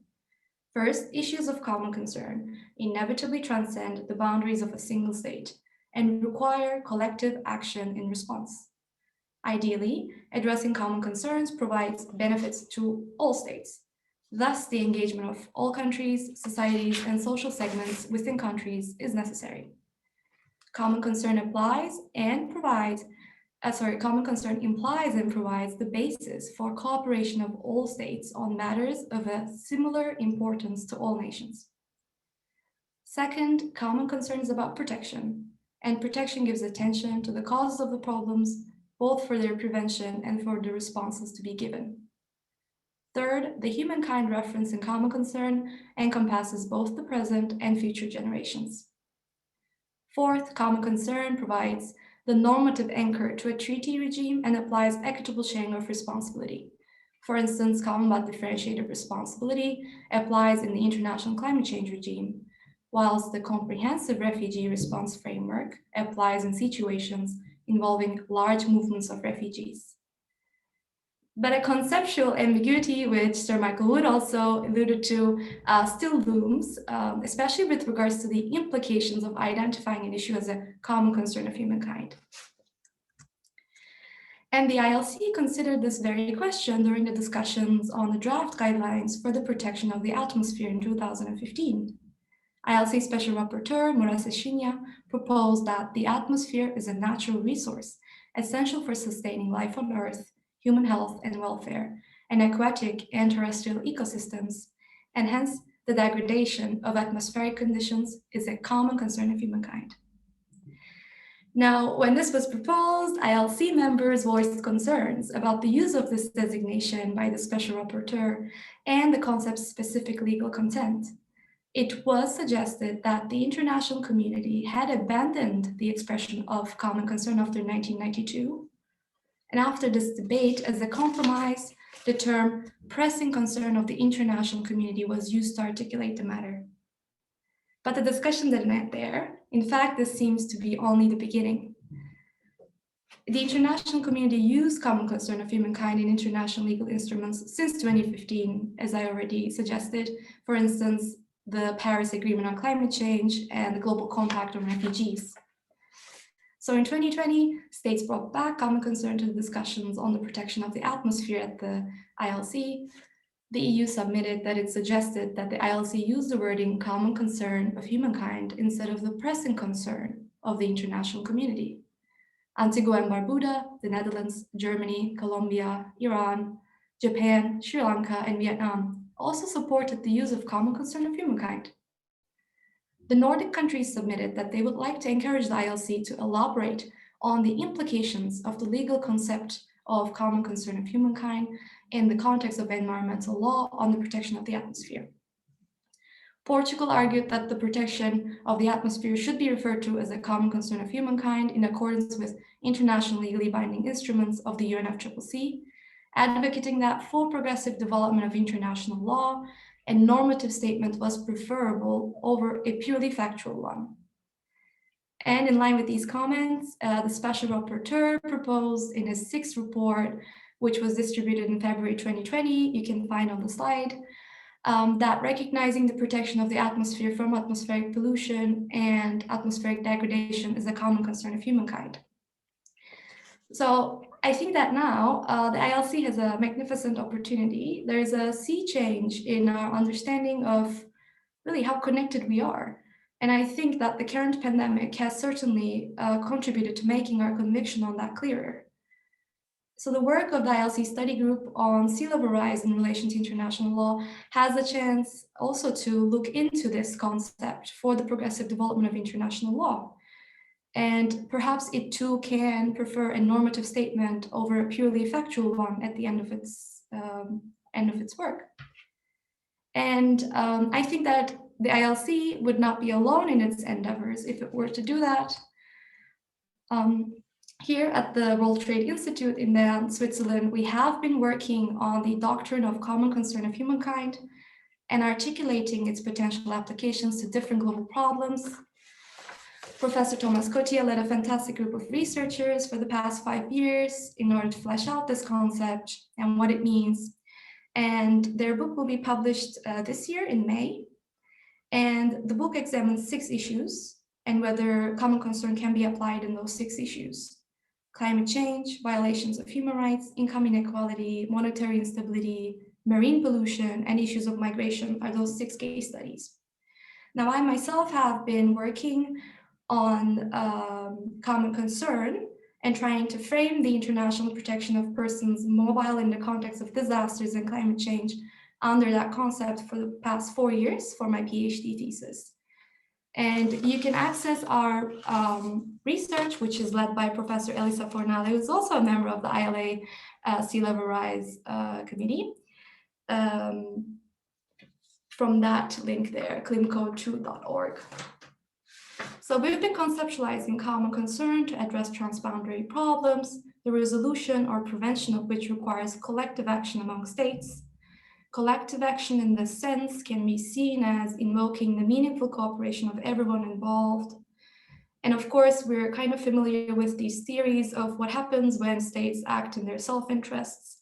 First, issues of common concern inevitably transcend the boundaries of a single state and require collective action in response. Ideally, addressing common concerns provides benefits to all states. Thus, the engagement of all countries, societies, and social segments within countries is necessary. Common concern implies and provides the basis for cooperation of all states on matters of a similar importance to all nations. Second, common concern is about protection, and protection gives attention to the causes of the problems, both for their prevention and for the responses to be given. Third, the humankind reference in common concern encompasses both the present and future generations. Fourth, common concern provides the normative anchor to a treaty regime and applies equitable sharing of responsibility. For instance, common but differentiated responsibility applies in the international climate change regime, whilst the comprehensive refugee response framework applies in situations involving large movements of refugees. But a conceptual ambiguity, which Sir Michael Wood also alluded to, still looms, especially with regards to the implications of identifying an issue as a common concern of humankind. And the ILC considered this very question during the discussions on the draft guidelines for the protection of the atmosphere in 2015. ILC Special Rapporteur Murat Seshinya proposed that the atmosphere is a natural resource essential for sustaining life on Earth, human health and welfare, and aquatic and terrestrial ecosystems, and hence the degradation of atmospheric conditions is a common concern of humankind. Now, when this was proposed, ILC members voiced concerns about the use of this designation by the Special Rapporteur and the concept's specific legal content. It was suggested that the international community had abandoned the expression of common concern after 1992. And after this debate, as a compromise, the term pressing concern of the international community was used to articulate the matter. But the discussion didn't end there. In fact, this seems to be only the beginning. The international community used common concern of humankind in international legal instruments since 2015, as I already suggested. For instance, the Paris Agreement on Climate Change and the Global Compact on Refugees. So in 2020, states brought back common concern to the discussions on the protection of the atmosphere at the ILC. The EU submitted that it suggested that the ILC use the wording common concern of humankind instead of the pressing concern of the international community. Antigua and Barbuda, the Netherlands, Germany, Colombia, Iran, Japan, Sri Lanka, and Vietnam also supported the use of common concern of humankind. The Nordic countries submitted that they would like to encourage the ILC to elaborate on the implications of the legal concept of common concern of humankind in the context of environmental law on the protection of the atmosphere. Portugal argued that the protection of the atmosphere should be referred to as a common concern of humankind in accordance with international legally binding instruments of the UNFCCC, advocating that full progressive development of international law and normative statement was preferable over a purely factual one. And in line with these comments, the Special Rapporteur proposed in his 6th report, which was distributed in February 2020, you can find on the slide, that recognizing the protection of the atmosphere from atmospheric pollution and atmospheric degradation is a common concern of humankind. So I think that now the ILC has a magnificent opportunity. There is a sea change in our understanding of really how connected we are. And I think that the current pandemic has certainly contributed to making our conviction on that clearer. So the work of the ILC study group on sea level rise in relation to international law has a chance also to look into this concept for the progressive development of international law. And perhaps it too can prefer a normative statement over a purely factual one at the end of its work. And I think that the ILC would not be alone in its endeavors if it were to do that. Here at the World Trade Institute in Bern, Switzerland, we have been working on the doctrine of common concern of humankind and articulating its potential applications to different global problems. Professor Thomas Cotia led a fantastic group of researchers for the past 5 years in order to flesh out this concept and what it means. And their book will be published this year in May. And the book examines 6 issues and whether common concern can be applied in those 6 issues. Climate change, violations of human rights, income inequality, monetary instability, marine pollution, and issues of migration are those 6 case studies. Now, I myself have been working on common concern and trying to frame the international protection of persons mobile in the context of disasters and climate change under that concept for the past 4 years for my PhD thesis. And you can access our research, which is led by Professor Elisa Fornale, who is also a member of the ILA Sea Level Rise Committee, from that link there, climco2.org. So we've been conceptualizing common concern to address transboundary problems, the resolution or prevention of which requires collective action among states. Collective action in this sense can be seen as invoking the meaningful cooperation of everyone involved. And of course, we're kind of familiar with these theories of what happens when states act in their self-interests.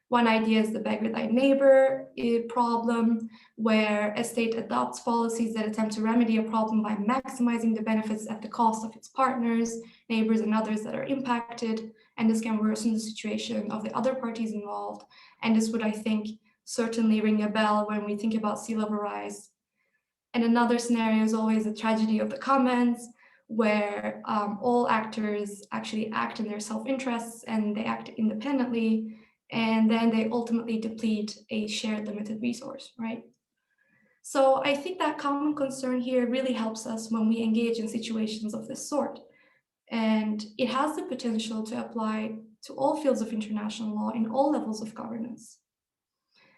One idea is the beg with thy neighbor problem, where a state adopts policies that attempt to remedy a problem by maximizing the benefits at the cost of its partners, neighbors, and others that are impacted. And this can worsen the situation of the other parties involved. And this would, I think, certainly ring a bell when we think about sea level rise. And another scenario is always the tragedy of the commons, where all actors actually act in their self-interests and they act independently, and then they ultimately deplete a shared limited resource, right? So I think that common concern here really helps us when we engage in situations of this sort. And it has the potential to apply to all fields of international law in all levels of governance.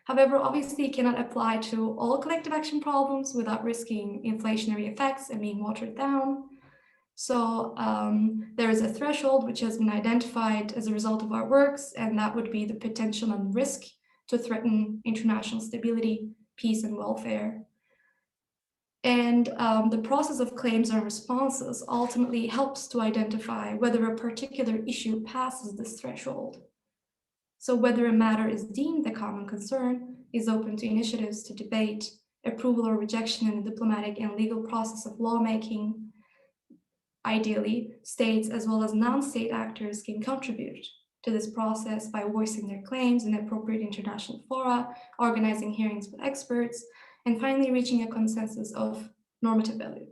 However, obviously it cannot apply to all collective action problems without risking inflationary effects and being watered down. So there is a threshold which has been identified as a result of our works, and that would be the potential and risk to threaten international stability, peace, and welfare. And the process of claims and responses ultimately helps to identify whether a particular issue passes this threshold. So whether a matter is deemed a common concern is open to initiatives to debate, approval or rejection in the diplomatic and legal process of lawmaking. Ideally, states as well as non-state actors can contribute to this process by voicing their claims in appropriate international fora, organizing hearings with experts, and finally reaching a consensus of normative value.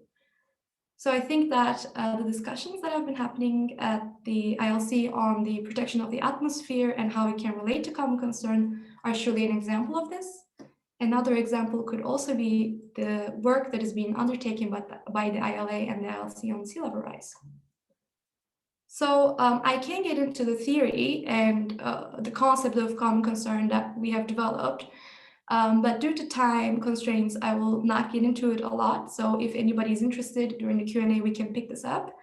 So I think that the discussions that have been happening at the ILC on the protection of the atmosphere and how it can relate to common concern are surely an example of this. Another example could also be the work that is being undertaken by the ILA and the ILC on sea level rise. So I can get into the theory and the concept of common concern that we have developed, but due to time constraints, I will not get into it a lot. So if anybody's interested during the Q&A, we can pick this up.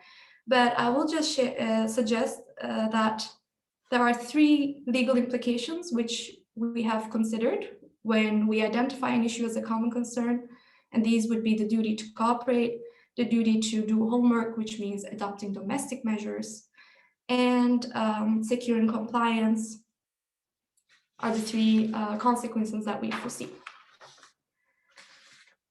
But I will just suggest that there are 3 legal implications which we have considered when we identify an issue as a common concern, and these would be the duty to cooperate, the duty to do homework, which means adopting domestic measures, and securing compliance are the 3 consequences that we foresee.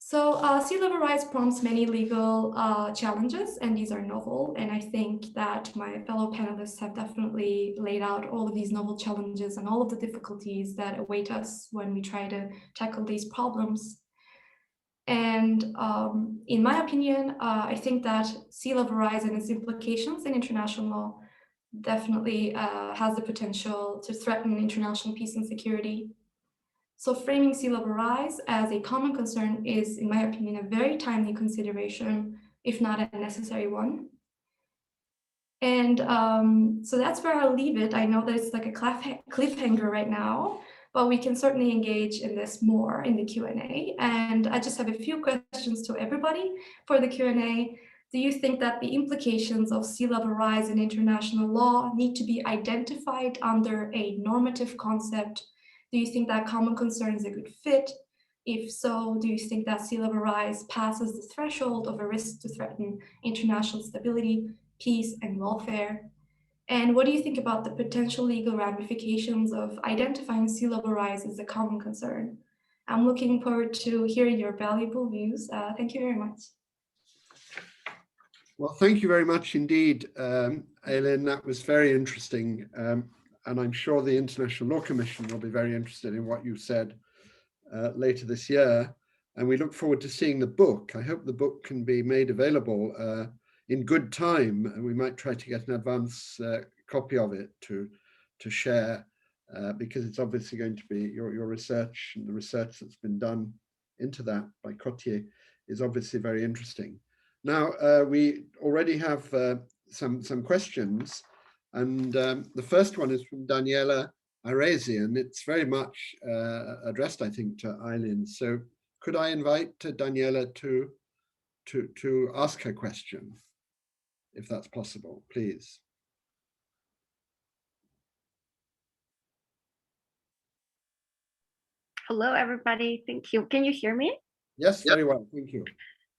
So sea level rise prompts many legal challenges, and these are novel. And I think that my fellow panelists have definitely laid out all of these novel challenges and all of the difficulties that await us when we try to tackle these problems. And in my opinion, I think that sea level rise and its implications in international law definitely has the potential to threaten international peace and security. So framing sea level rise as a common concern is, in my opinion, a very timely consideration, if not a necessary one. And so that's where I'll leave it. I know that it's like a cliffhanger right now, but we can certainly engage in this more in the Q&A. And I just have a few questions to everybody for the Q&A. Do you think that the implications of sea level rise in international law need to be identified under a normative concept? Do you think that common concern is a good fit? If so, do you think that sea level rise passes the threshold of a risk to threaten international stability, peace, and welfare? And what do you think about the potential legal ramifications of identifying sea level rise as a common concern? I'm looking forward to hearing your valuable views. Thank you very much. Well, thank you very much indeed, Aileen. That was very interesting. And I'm sure the International Law Commission will be very interested in what you said later this year. And we look forward to seeing the book. I hope the book can be made available in good time. And we might try to get an advance copy of it to share, because it's obviously going to be your research, and the research that's been done into that by Cotier is obviously very interesting. Now, we already have some questions, and the first one is from Daniela Aresi, and it's very much addressed, I think, to Aileen. So could I invite Daniela to ask her question, if that's possible, please? Hello, everybody. Thank you. Can you hear me? Yes, very well. Thank you.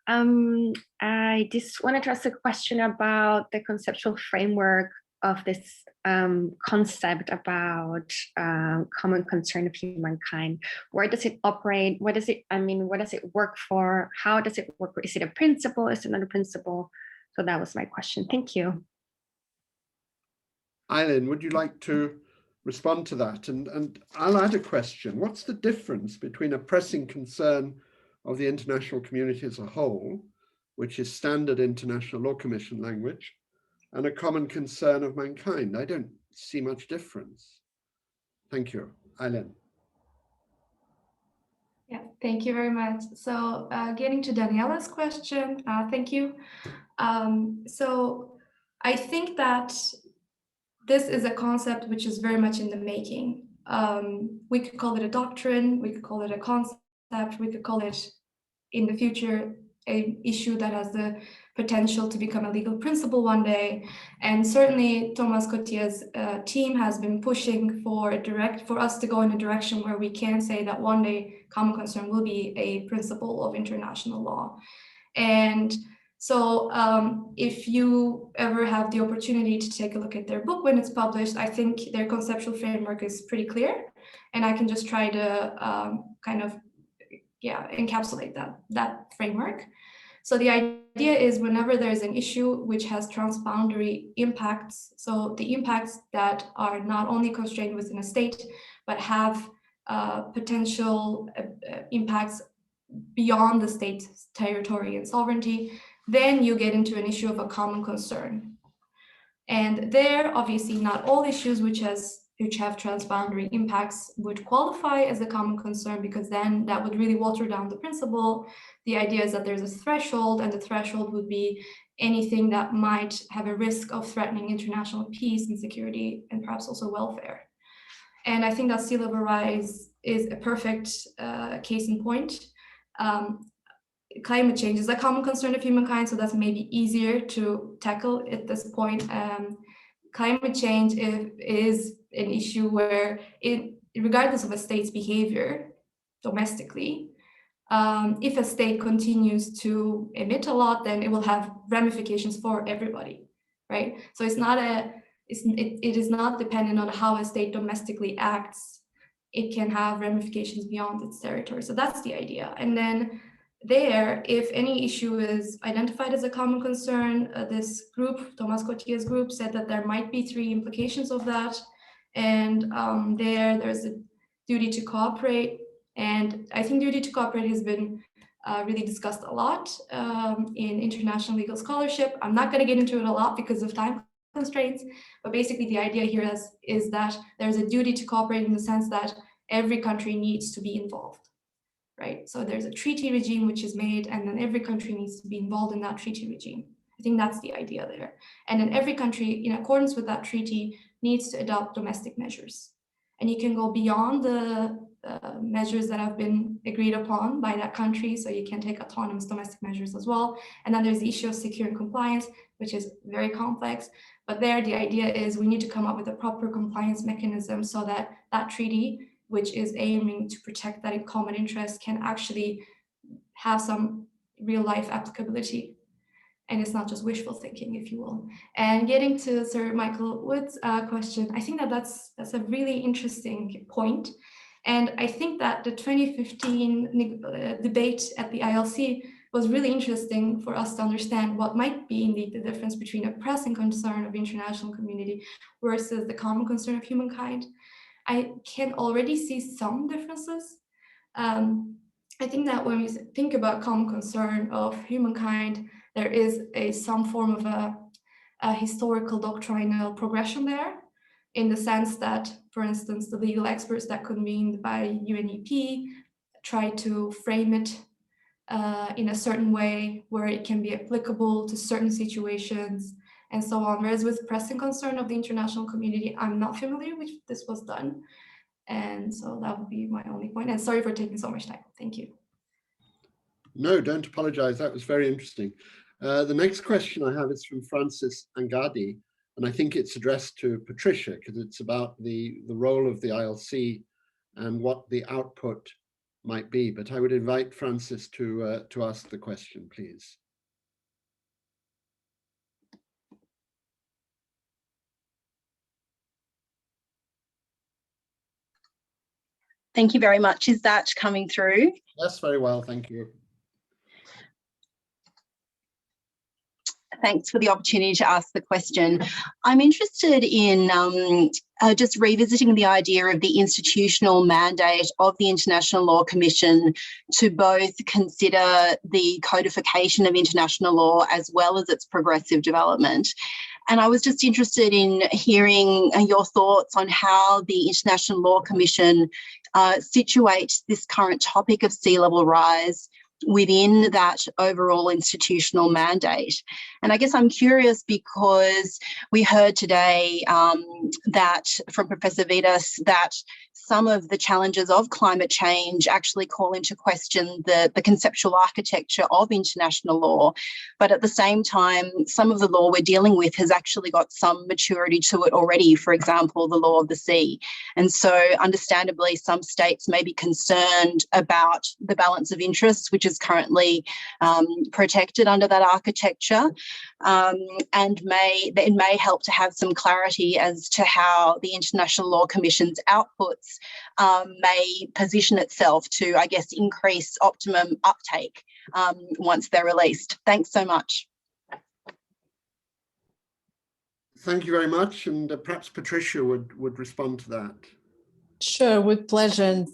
I just wanted to ask a question about the conceptual framework of this concept about common concern of humankind. Where does it operate? What does it, what does it work for? How does it work? Is it a principle? Is it not a principle? So that was my question. Thank you. Aileen, would you like to respond to that? And I'll add a question. What's the difference between a pressing concern of the international community as a whole, which is standard International Law Commission language, and a common concern of mankind? I don't see much difference. Thank you. Aileen. Yeah, thank you very much. So getting to Daniela's question, thank you. So I think that this is a concept which is very much in the making. We could call it a doctrine, we could call it a concept, we could call it in the future an issue that has the potential to become a legal principle one day. And certainly Thomas Cotier's team has been pushing for us to go in a direction where we can say that one day common concern will be a principle of international law. And so if you ever have the opportunity to take a look at their book when it's published, I think their conceptual framework is pretty clear, and I can just try to encapsulate that framework. So the idea is whenever there's an issue which has transboundary impacts, so the impacts that are not only constrained within a state, but have potential impacts beyond the state's territory and sovereignty, then you get into an issue of a common concern. And there, obviously, not all issues which have transboundary impacts would qualify as a common concern, because then that would really water down the principle. The idea is that there's a threshold, and the threshold would be anything that might have a risk of threatening international peace and security, and perhaps also welfare. And I think that sea level rise is a perfect case in point. Climate change is a common concern of humankind, so that's maybe easier to tackle at this point. Climate change is an issue where, regardless of a state's behavior domestically, if a state continues to emit a lot, then it will have ramifications for everybody, right? So it is not dependent on how a state domestically acts. It can have ramifications beyond its territory. So that's the idea. And then there, if any issue is identified as a common concern, this group, Thomas Cotier's group, said that there might be 3 implications of that. And there's a duty to cooperate. And I think duty to cooperate has been really discussed a lot in international legal scholarship. I'm not going to get into it a lot because of time constraints, but basically the idea here is that there's a duty to cooperate in the sense that every country needs to be involved. Right, so there's a treaty regime which is made, and then every country needs to be involved in that treaty regime. I think that's the idea there. And then every country, in accordance with that treaty, needs to adopt domestic measures. and you can go beyond the measures that have been agreed upon by that country. So you can take autonomous domestic measures as well. And then there's the issue of secure and compliance, which is very complex. But there, the idea is we need to come up with a proper compliance mechanism so that that treaty, which is aiming to protect that common interest, can actually have some real life applicability. And it's not just wishful thinking, if you will. And getting to Sir Michael Wood's question, I think that that's a really interesting point. And I think that the 2015 debate at the ILC was really interesting for us to understand what might be indeed the difference between a pressing concern of the international community versus the common concern of humankind. I can already see some differences. I think that when we think about common concern of humankind, there is some form of a historical doctrinal progression there, in the sense that, for instance, the legal experts that convened by UNEP try to frame it in a certain way where it can be applicable to certain situations and so on. Whereas with pressing concern of the international community, I'm not familiar with this was done. And so that would be my only point. And sorry for taking so much time. Thank you. No, don't apologize. That was very interesting. The next question I have is from Francis Angadi, and I think it's addressed to Patricia because it's about the role of the ILC and what the output might be. But I would invite Francis to ask the question, please. Thank you very much. Is that coming through? Yes, very well, thank you. Thanks for the opportunity to ask the question. I'm interested in just revisiting the idea of the institutional mandate of the International Law Commission to both consider the codification of international law as well as its progressive development. And I was just interested in hearing your thoughts on how the International Law Commission situates this current topic of sea level rise within that overall institutional mandate. And I guess I'm curious because we heard today that from Professor Vidas that some of the challenges of climate change actually call into question the conceptual architecture of international law. But at the same time, some of the law we're dealing with has actually got some maturity to it already, for example, the law of the sea. And so understandably, some states may be concerned about the balance of interests, which is currently protected under that architecture, and it may help to have some clarity as to how the International Law Commission's outputs may position itself to, I guess, increase optimum uptake once they're released. Thanks so much. Thank you very much, and perhaps Patricia would respond to that. Sure, with pleasure, and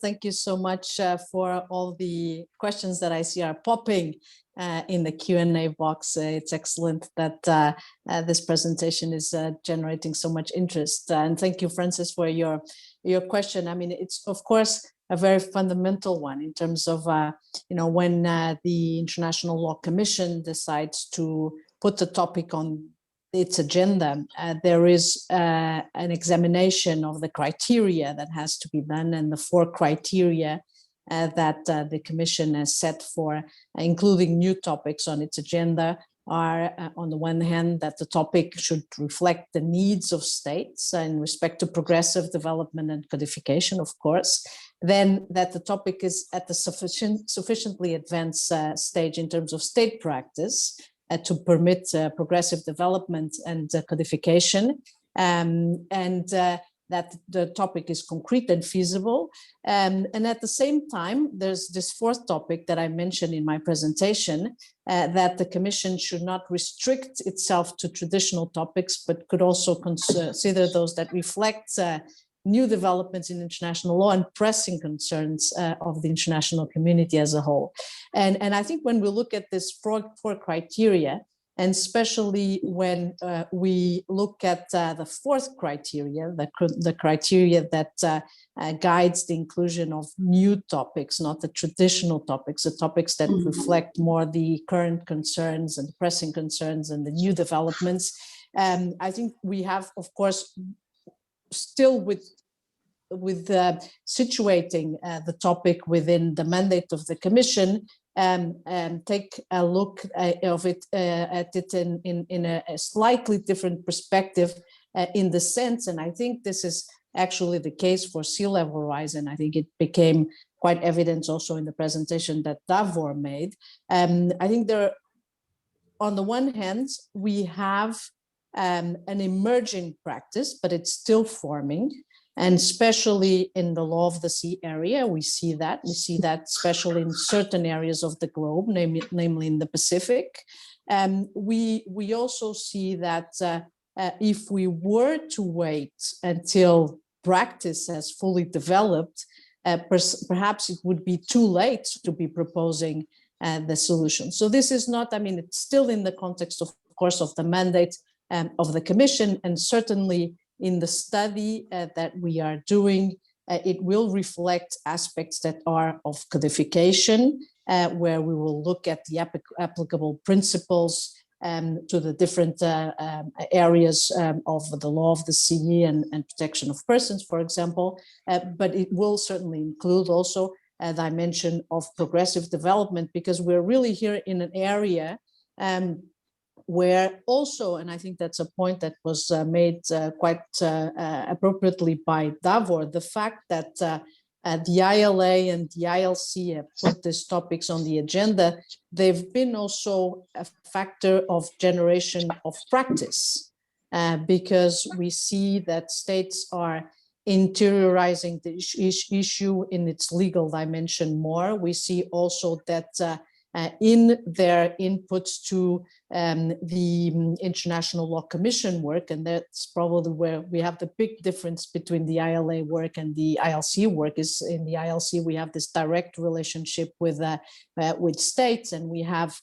thank you so much for all the questions that I see are popping in the Q&A box. It's excellent that this presentation is generating so much interest, and thank you, Francis, for your question. I mean, it's of course a very fundamental one in terms of when the International Law Commission decides to put the topic on its agenda, there is an examination of the criteria that has to be done, and the 4 criteria that the Commission has set for including new topics on its agenda are, on the one hand, that the topic should reflect the needs of states in respect to progressive development and codification, of course, then that the topic is at the sufficiently advanced stage in terms of state practice to permit progressive development and codification, and that the topic is concrete and feasible. And at the same time, there's this 4th topic that I mentioned in my presentation, that the Commission should not restrict itself to traditional topics, but could also consider those that reflect new developments in international law and pressing concerns of the international community as a whole. And I think when we look at this 4 criteria, and especially when we look at the 4th criteria, the criteria that guides the inclusion of new topics, not the traditional topics, the topics that reflect more the current concerns and pressing concerns and the new developments. I think we have, of course, still with situating the topic within the mandate of the Commission, take a look at it in a slightly different perspective, in the sense, and I think this is actually the case for sea level rise, and I think it became quite evident also in the presentation that Davor made. I think there, on the one hand, we have an emerging practice, but it's still forming. And especially in the law of the sea area, we see that especially in certain areas of the globe, namely in the Pacific. We also see that if we were to wait until practice has fully developed, perhaps it would be too late to be proposing the solution. So this is not, I mean, it's still in the context, of course, of the mandate of the Commission, and certainly in the study that we are doing, it will reflect aspects that are of codification, where we will look at the applicable principles to the different areas of the law of the sea and protection of persons, for example. But it will certainly include also a dimension of progressive development, because we're really here in an area where also, and I think that's a point that was made quite appropriately by Davor, the fact that the ILA and the ILC have put these topics on the agenda, they've been also a factor of generation of practice, because we see that states are interiorizing the issue in its legal dimension more. We see also that in their inputs to the International Law Commission work, and that's probably where we have the big difference between the ILA work and the ILC work, is in the ILC we have this direct relationship with states, and we have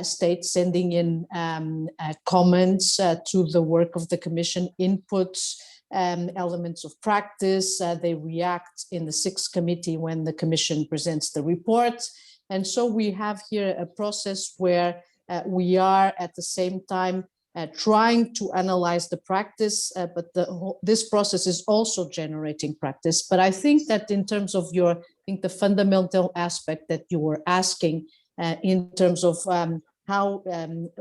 states sending in comments to the work of the Commission, inputs, elements of practice. They react in the 6th committee when the Commission presents the report. And so we have here a process where we are at the same time trying to analyze the practice, but this process is also generating practice. But I think that in terms of the fundamental aspect that you were asking, in terms of how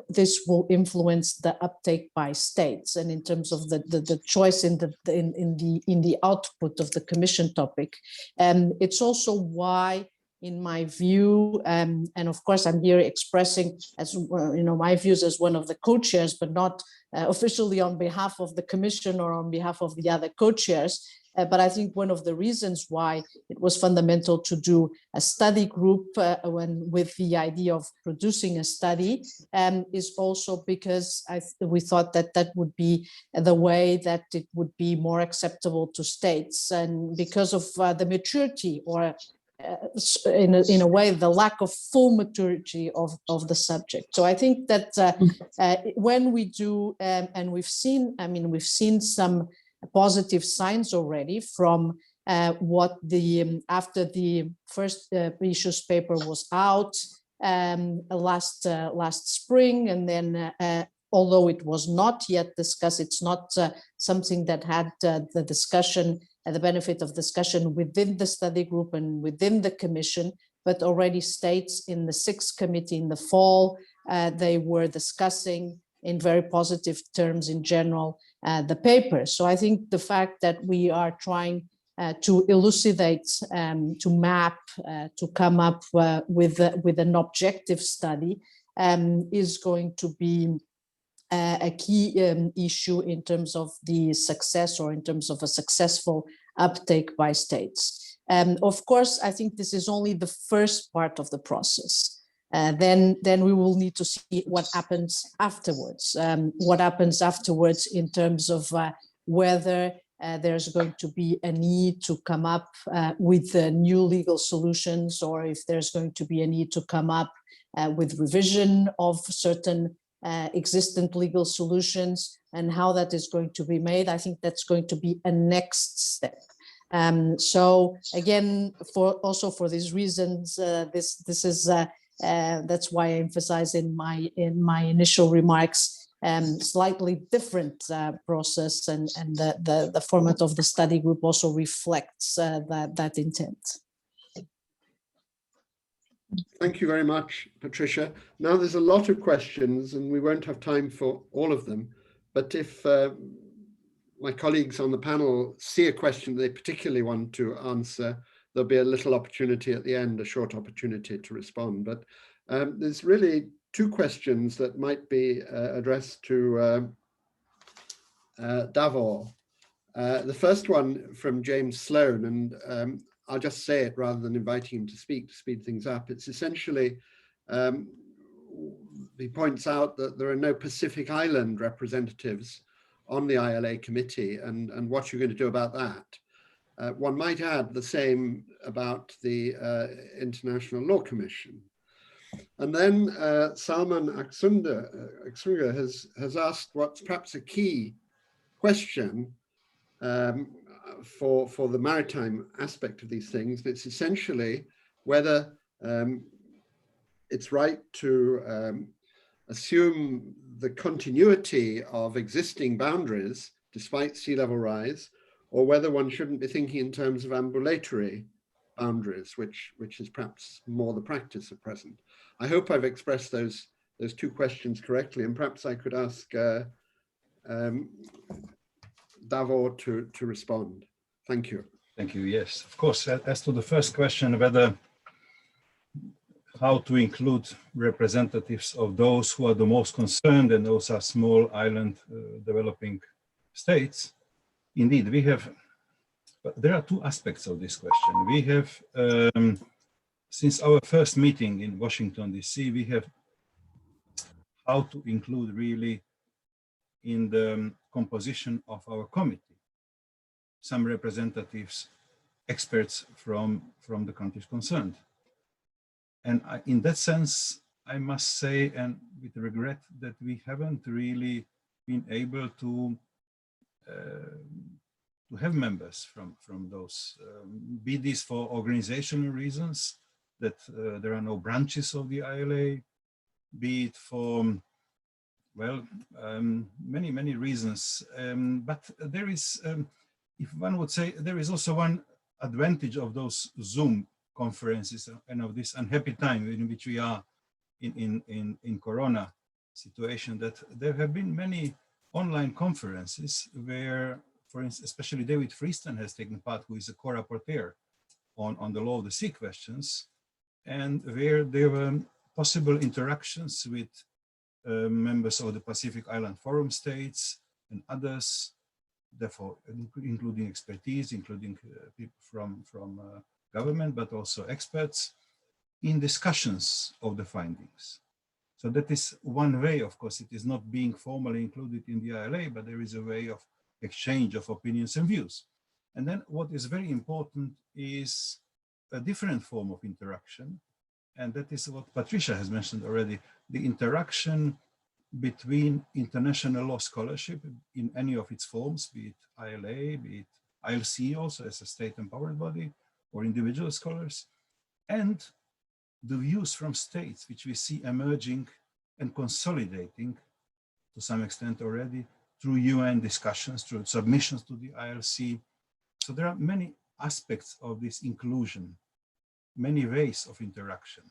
this will influence the uptake by states, and in terms of the choice in the output of the Commission topic, it's also why, in my view, and of course I'm here expressing as my views as one of the co-chairs, but not officially on behalf of the Commission or on behalf of the other co-chairs. But I think one of the reasons why it was fundamental to do a study group with the idea of producing a study is also because we thought that would be the way that it would be more acceptable to states, and because of the maturity, or in a way, the lack of full maturity of the subject. So I think that when we do, and we've seen some positive signs already from what after the first issues paper was out last spring, and then although it was not yet discussed, it's not something that had the discussion, the benefit of discussion within the study group and within the Commission, but already states in the 6th committee in the fall, they were discussing in very positive terms in general the paper. So I think the fact that we are trying to elucidate, to map, to come up with an objective study is going to be a key issue in terms of the success, or in terms of a successful uptake by states. Of course, I think this is only the first part of the process. Then we will need to see what happens afterwards. What happens afterwards in terms of whether there's going to be a need to come up with new legal solutions, or if there's going to be a need to come up with revision of certain existent legal solutions, and how that is going to be made. I think that's going to be a next step. So again, for these reasons, this is that's why I emphasize in my initial remarks slightly different process, and the format of the study group also reflects that intent. Thank you very much, Patricia. Now there's a lot of questions and we won't have time for all of them, but if my colleagues on the panel see a question they particularly want to answer, there'll be a little opportunity at the end, a short opportunity to respond. But there's really two questions that might be addressed to Davor. The first one from James Sloan, and I'll just say it rather than inviting him to speak to speed things up. It's essentially, he points out that there are no Pacific Island representatives on the ILA committee, and what you're going to do about that. One might add the same about the International Law Commission. And then Salman Aksunga has asked what's perhaps a key question for the maritime aspect of these things. It's essentially whether it's right to assume the continuity of existing boundaries despite sea level rise, or whether one shouldn't be thinking in terms of ambulatory boundaries, which is perhaps more the practice at present. I hope I've expressed those two questions correctly, and perhaps I could ask Davor to respond. Thank you. Thank you. Yes, of course. As to the first question, whether how to include representatives of those who are the most concerned, and those are small island developing states. Indeed, we have, but there are two aspects of this question. We have, since our first meeting in Washington, D.C., we have how to include really in the composition of our committee some representatives, experts from the countries concerned. And in that sense, I must say, and with regret, that we haven't really been able to have members from those, be this for organizational reasons, that there are no branches of the ILA, be it for, well, many reasons. But there is, if one would say, there is also one advantage of those Zoom conferences and of this unhappy time in which we are in Corona situation, that there have been many online conferences where, for instance, especially David Freeston has taken part, who is a co-rapporteur on the law of the sea questions, and where there were possible interactions with members of the Pacific Island Forum states and others, therefore including expertise, including people from government, but also experts, in discussions of the findings. So that is one way. Of course, it is not being formally included in the ILA, but there is a way of exchange of opinions and views. And then what is very important is a different form of interaction. And that is what Patricia has mentioned already, the interaction between international law scholarship in any of its forms, be it ILA, be it ILC also as a state empowered body, or individual scholars, and the views from states which we see emerging and consolidating to some extent already through UN discussions, through submissions to the ILC. So there are many aspects of this inclusion, many ways of interaction.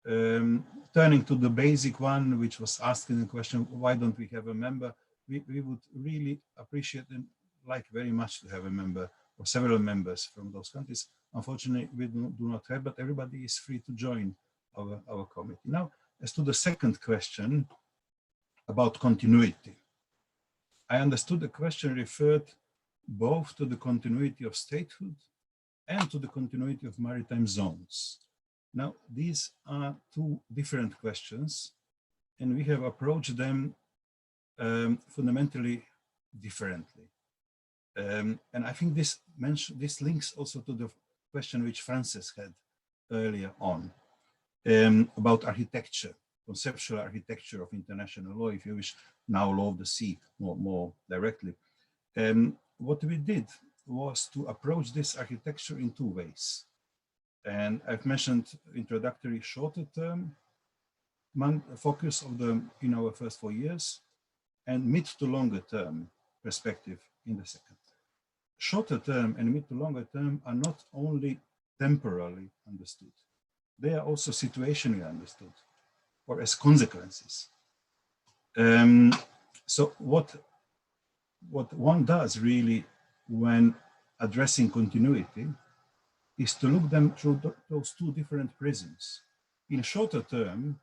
Turning to the basic one, which was asked in the question, why don't we have a member? We would really appreciate and like very much to have a member or several members from those countries. Unfortunately, we do not have, but everybody is free to join our committee. Now, as to the second question about continuity, I understood the question referred both to the continuity of statehood and to the continuity of maritime zones. Now, these are two different questions, and we have approached them fundamentally differently. And I think this links also to the question which Frances had earlier on about architecture, conceptual architecture of international law, if you wish, now law of the sea more directly. What we did was to approach this architecture in two ways. And I've mentioned introductory shorter term focus of in our first 4 years, and mid to longer term perspective in the second. Shorter term and mid to longer term are not only temporally understood, they are also situationally understood, or as consequences. So what one does really when addressing continuity is to look them through those two different prisms. In shorter term,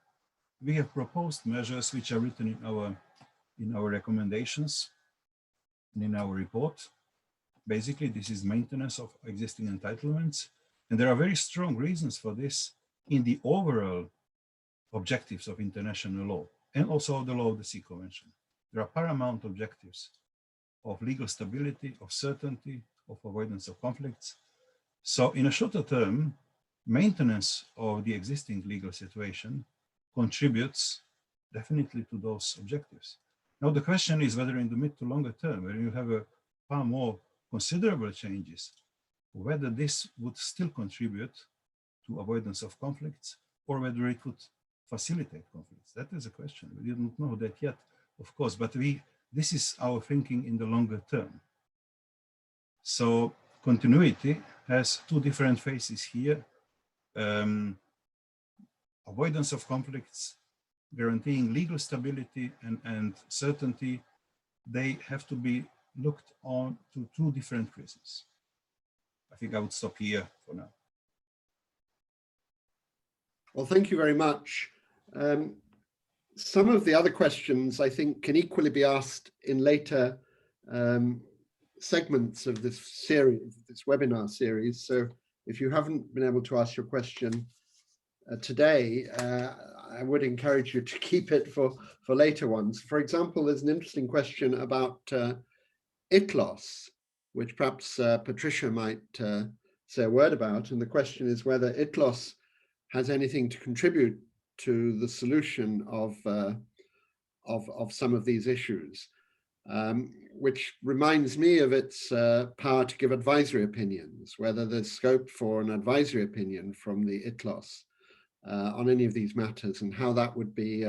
we have proposed measures which are written in our recommendations and in our report. Basically, this is maintenance of existing entitlements. And there are very strong reasons for this in the overall objectives of international law and also the Law of the Sea Convention. There are paramount objectives of legal stability, of certainty, of avoidance of conflicts. So in a shorter term, maintenance of the existing legal situation contributes definitely to those objectives. Now the question is whether in the mid to longer term, where you have a far more considerable changes, whether this would still contribute to avoidance of conflicts or whether it would facilitate conflicts. That is a question. We didn't know that yet, of course, but this is our thinking in the longer term. So continuity has two different phases here. Avoidance of conflicts, guaranteeing legal stability and certainty, they have to be looked on to two different prisms. I think I would stop here for now. Well, thank you very much. Some of the other questions I think can equally be asked in later segments of this series, this webinar series. So if you haven't been able to ask your question today, I would encourage you to keep it for later ones. For example, there's an interesting question about ITLOS, which perhaps Patricia might say a word about. And the question is whether ITLOS has anything to contribute to the solution of some of these issues, which reminds me of its power to give advisory opinions, whether there's scope for an advisory opinion from the ITLOS on any of these matters and how that would be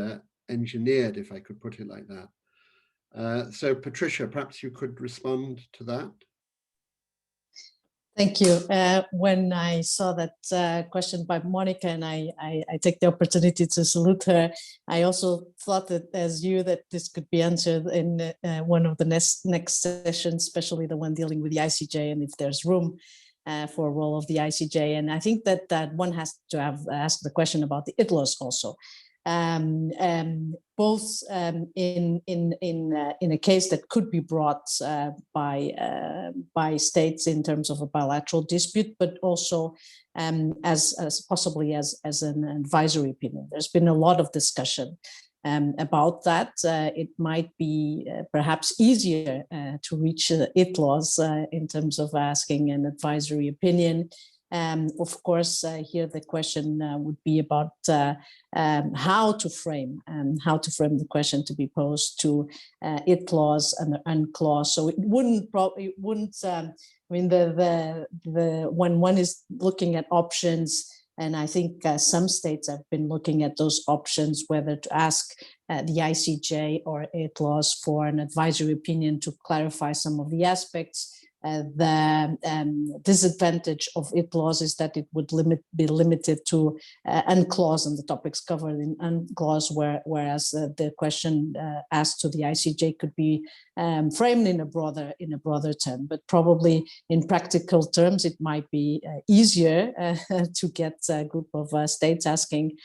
engineered, if I could put it like that. So Patricia, perhaps you could respond to that. Thank you. When I saw that question by Monica, and I take the opportunity to salute her, I also thought that, as you, that this could be answered in one of the next sessions, especially the one dealing with the ICJ, and if there's room for a role of the ICJ. And I think that one has to have asked the question about the ITLOS also. Both in a case that could be brought by states in terms of a bilateral dispute, but also as possibly as an advisory opinion. There's been a lot of discussion about that. It might be perhaps easier to reach ITLOS in terms of asking an advisory opinion. Of course, here the question would be about how to frame the question to be posed to ITLOS and UNCLOS. So it wouldn't. I mean, when one is looking at options, and I think some states have been looking at those options, whether to ask the ICJ or ITLOS for an advisory opinion to clarify some of the aspects. The disadvantage of ITLOS is that it would be limited to UNCLOS and the topics covered in UNCLOS, whereas the question asked to the ICJ could be framed in a broader term. But probably in practical terms, it might be easier to get a group of states asking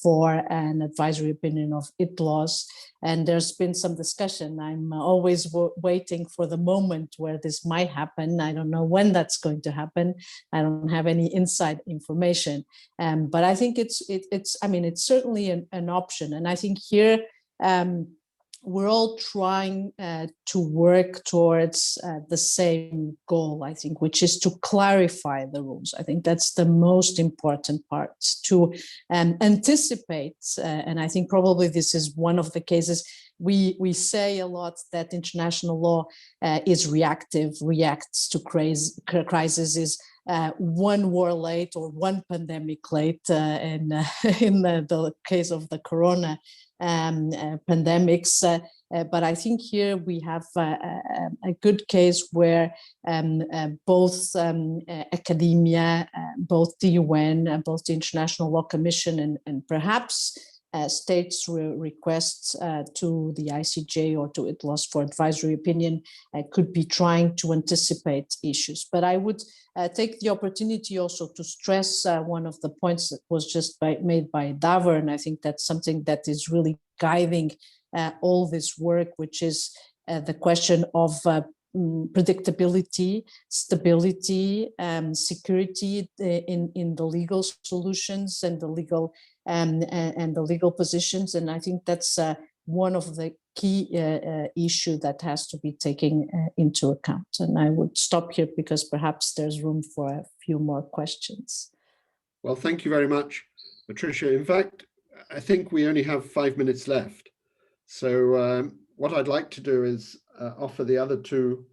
for an advisory opinion of ITLOS. And there's been some discussion. I'm always waiting for the moment where this might happen. I don't know when that's going to happen. I don't have any inside information. But I think it's certainly an option. And I think here we're all trying to work towards the same goal, I think, which is to clarify the rules. I think that's the most important part, to anticipate. And I think probably this is one of the cases we say a lot that international law is reactive, reacts to crisis, is one war late or one pandemic late. And in the case of the corona pandemics, But I think here we have a good case where both academia, both the UN, both the International Law Commission, and perhaps states' requests to the ICJ or to ITLOS for advisory opinion could be trying to anticipate issues. But I would take the opportunity also to stress one of the points that was just made by Davor, and I think that's something that is really guiding all this work, which is the question of predictability, stability, security in the legal solutions and the legal positions, and I think that's one of the key issue that has to be taken into account. And I would stop here because perhaps there's room for a few more questions. Well, thank you very much, Patricia. In fact, I think we only have 5 minutes left. So what I'd like to do is offer the other two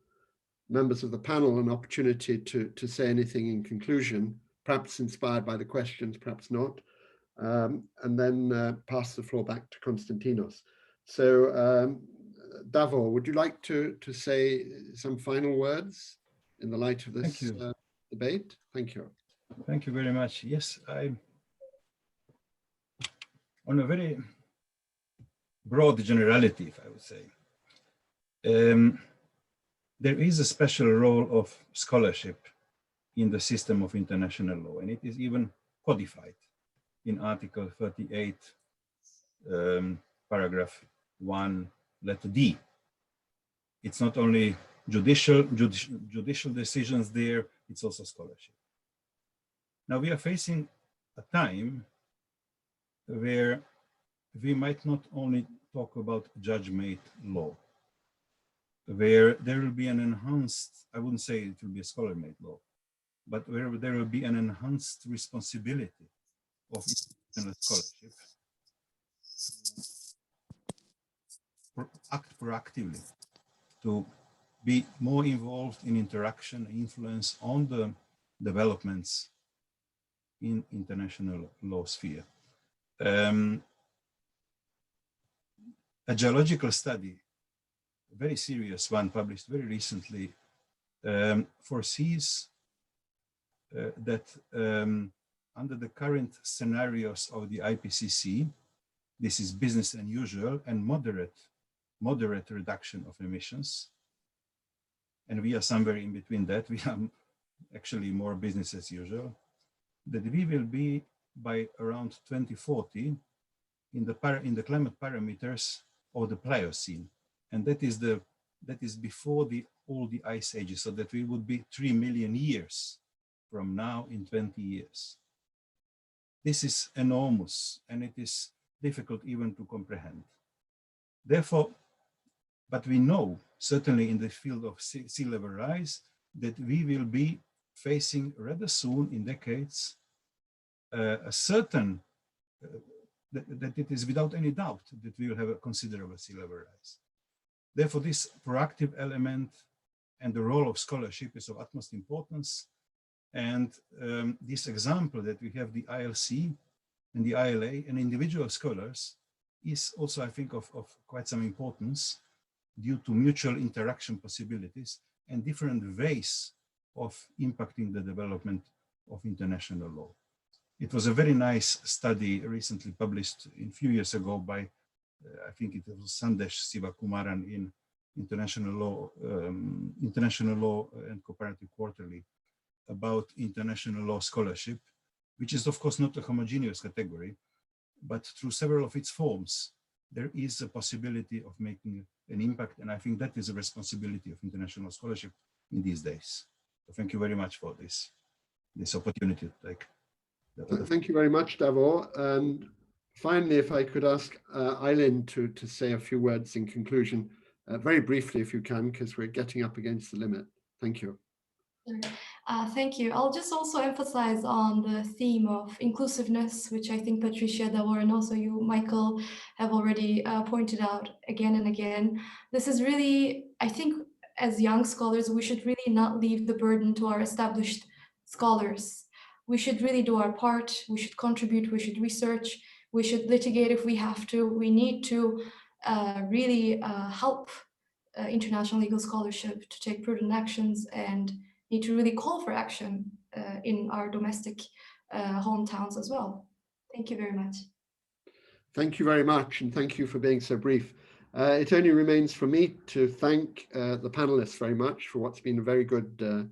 members of the panel an opportunity to say anything in conclusion, perhaps inspired by the questions, perhaps not, and then pass the floor back to Konstantinos. So Davor, would you like to say some final words in the light of this debate? Thank you. Thank you very much. Yes, on a very broad generality, if I would say, there is a special role of scholarship in the system of international law, and it is even codified in Article 38, paragraph 1, letter D. It's not only judicial decisions there, it's also scholarship. Now we are facing a time where we might not only talk about judge-made law, where there will be an enhanced, I wouldn't say it will be a scholar-made law, but where there will be an enhanced responsibility of international scholarship to act proactively, to be more involved in interaction and influence on the developments in international law sphere. A geological study, a very serious one published very recently, foresees that under the current scenarios of the IPCC, this is business as usual and moderate reduction of emissions. And we are somewhere in between that. We are actually more business as usual. That we will be by around 2040 in the climate parameters of the Pliocene, and that is before all the ice ages, so that we would be 3 million years from now in 20 years. This is enormous, and it is difficult even to comprehend. Therefore, but we know, certainly in the field of sea level rise, that we will be facing rather soon, in decades, a certain, that it is without any doubt that we will have a considerable sea level rise. Therefore, this proactive element and the role of scholarship is of utmost importance. And this example that we have the ILC and the ILA and individual scholars is also, I think, of quite some importance due to mutual interaction possibilities and different ways of impacting the development of international law. It was a very nice study recently published a few years ago by, I think it was Sandesh Sivakumaran in International Law and Comparative Quarterly about international law scholarship, which is of course not a homogeneous category, but through several of its forms, there is a possibility of making an impact. And I think that is a responsibility of international scholarship in these days. So thank you very much for this opportunity to take. Thank you very much, Davor. And finally, if I could ask Aylin to say a few words in conclusion, very briefly if you can, because we're getting up against the limit. Thank you. Thank you. I'll just also emphasize on the theme of inclusiveness, which I think Patricia, Davor, and also you, Michael, have already pointed out again and again. This is really, I think, as young scholars, we should really not leave the burden to our established scholars. We should really do our part. We should contribute. We should research. We should litigate if we have to. We need to really help international legal scholarship to take prudent actions and need to really call for action in our domestic hometowns as well. Thank you very much. Thank you very much, and thank you for being so brief. It only remains for me to thank the panelists very much for what's been a very good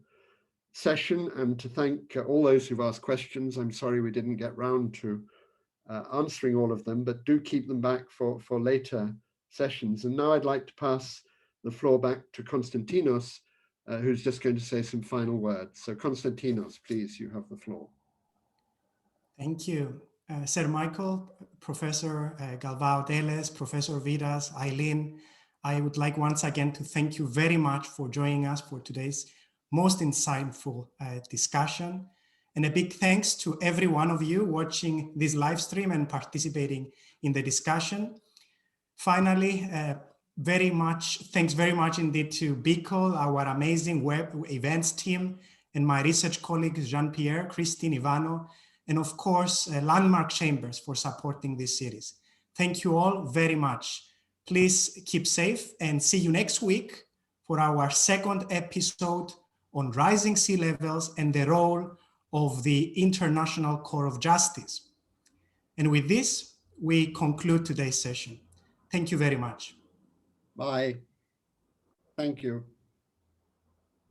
session, and to thank all those who've asked questions. I'm sorry we didn't get round to answering all of them, but do keep them back for later sessions. And now I'd like to pass the floor back to Konstantinos, who's just going to say some final words. So Konstantinos, please, you have the floor. Thank you, Sir Michael, Professor Galva, Teles, Professor Vidas, Eileen. I would like once again to thank you very much for joining us for today's most insightful discussion. And a big thanks to every one of you watching this live stream and participating in the discussion. Finally, thanks very much indeed to Bicol, our amazing web events team, and my research colleagues, Jean-Pierre, Christine, Ivano, and of course, Landmark Chambers for supporting this series. Thank you all very much. Please keep safe and see you next week for our second episode on rising sea levels and the role of the International Court of Justice. And with this, we conclude today's session. Thank you very much. Bye. Thank you.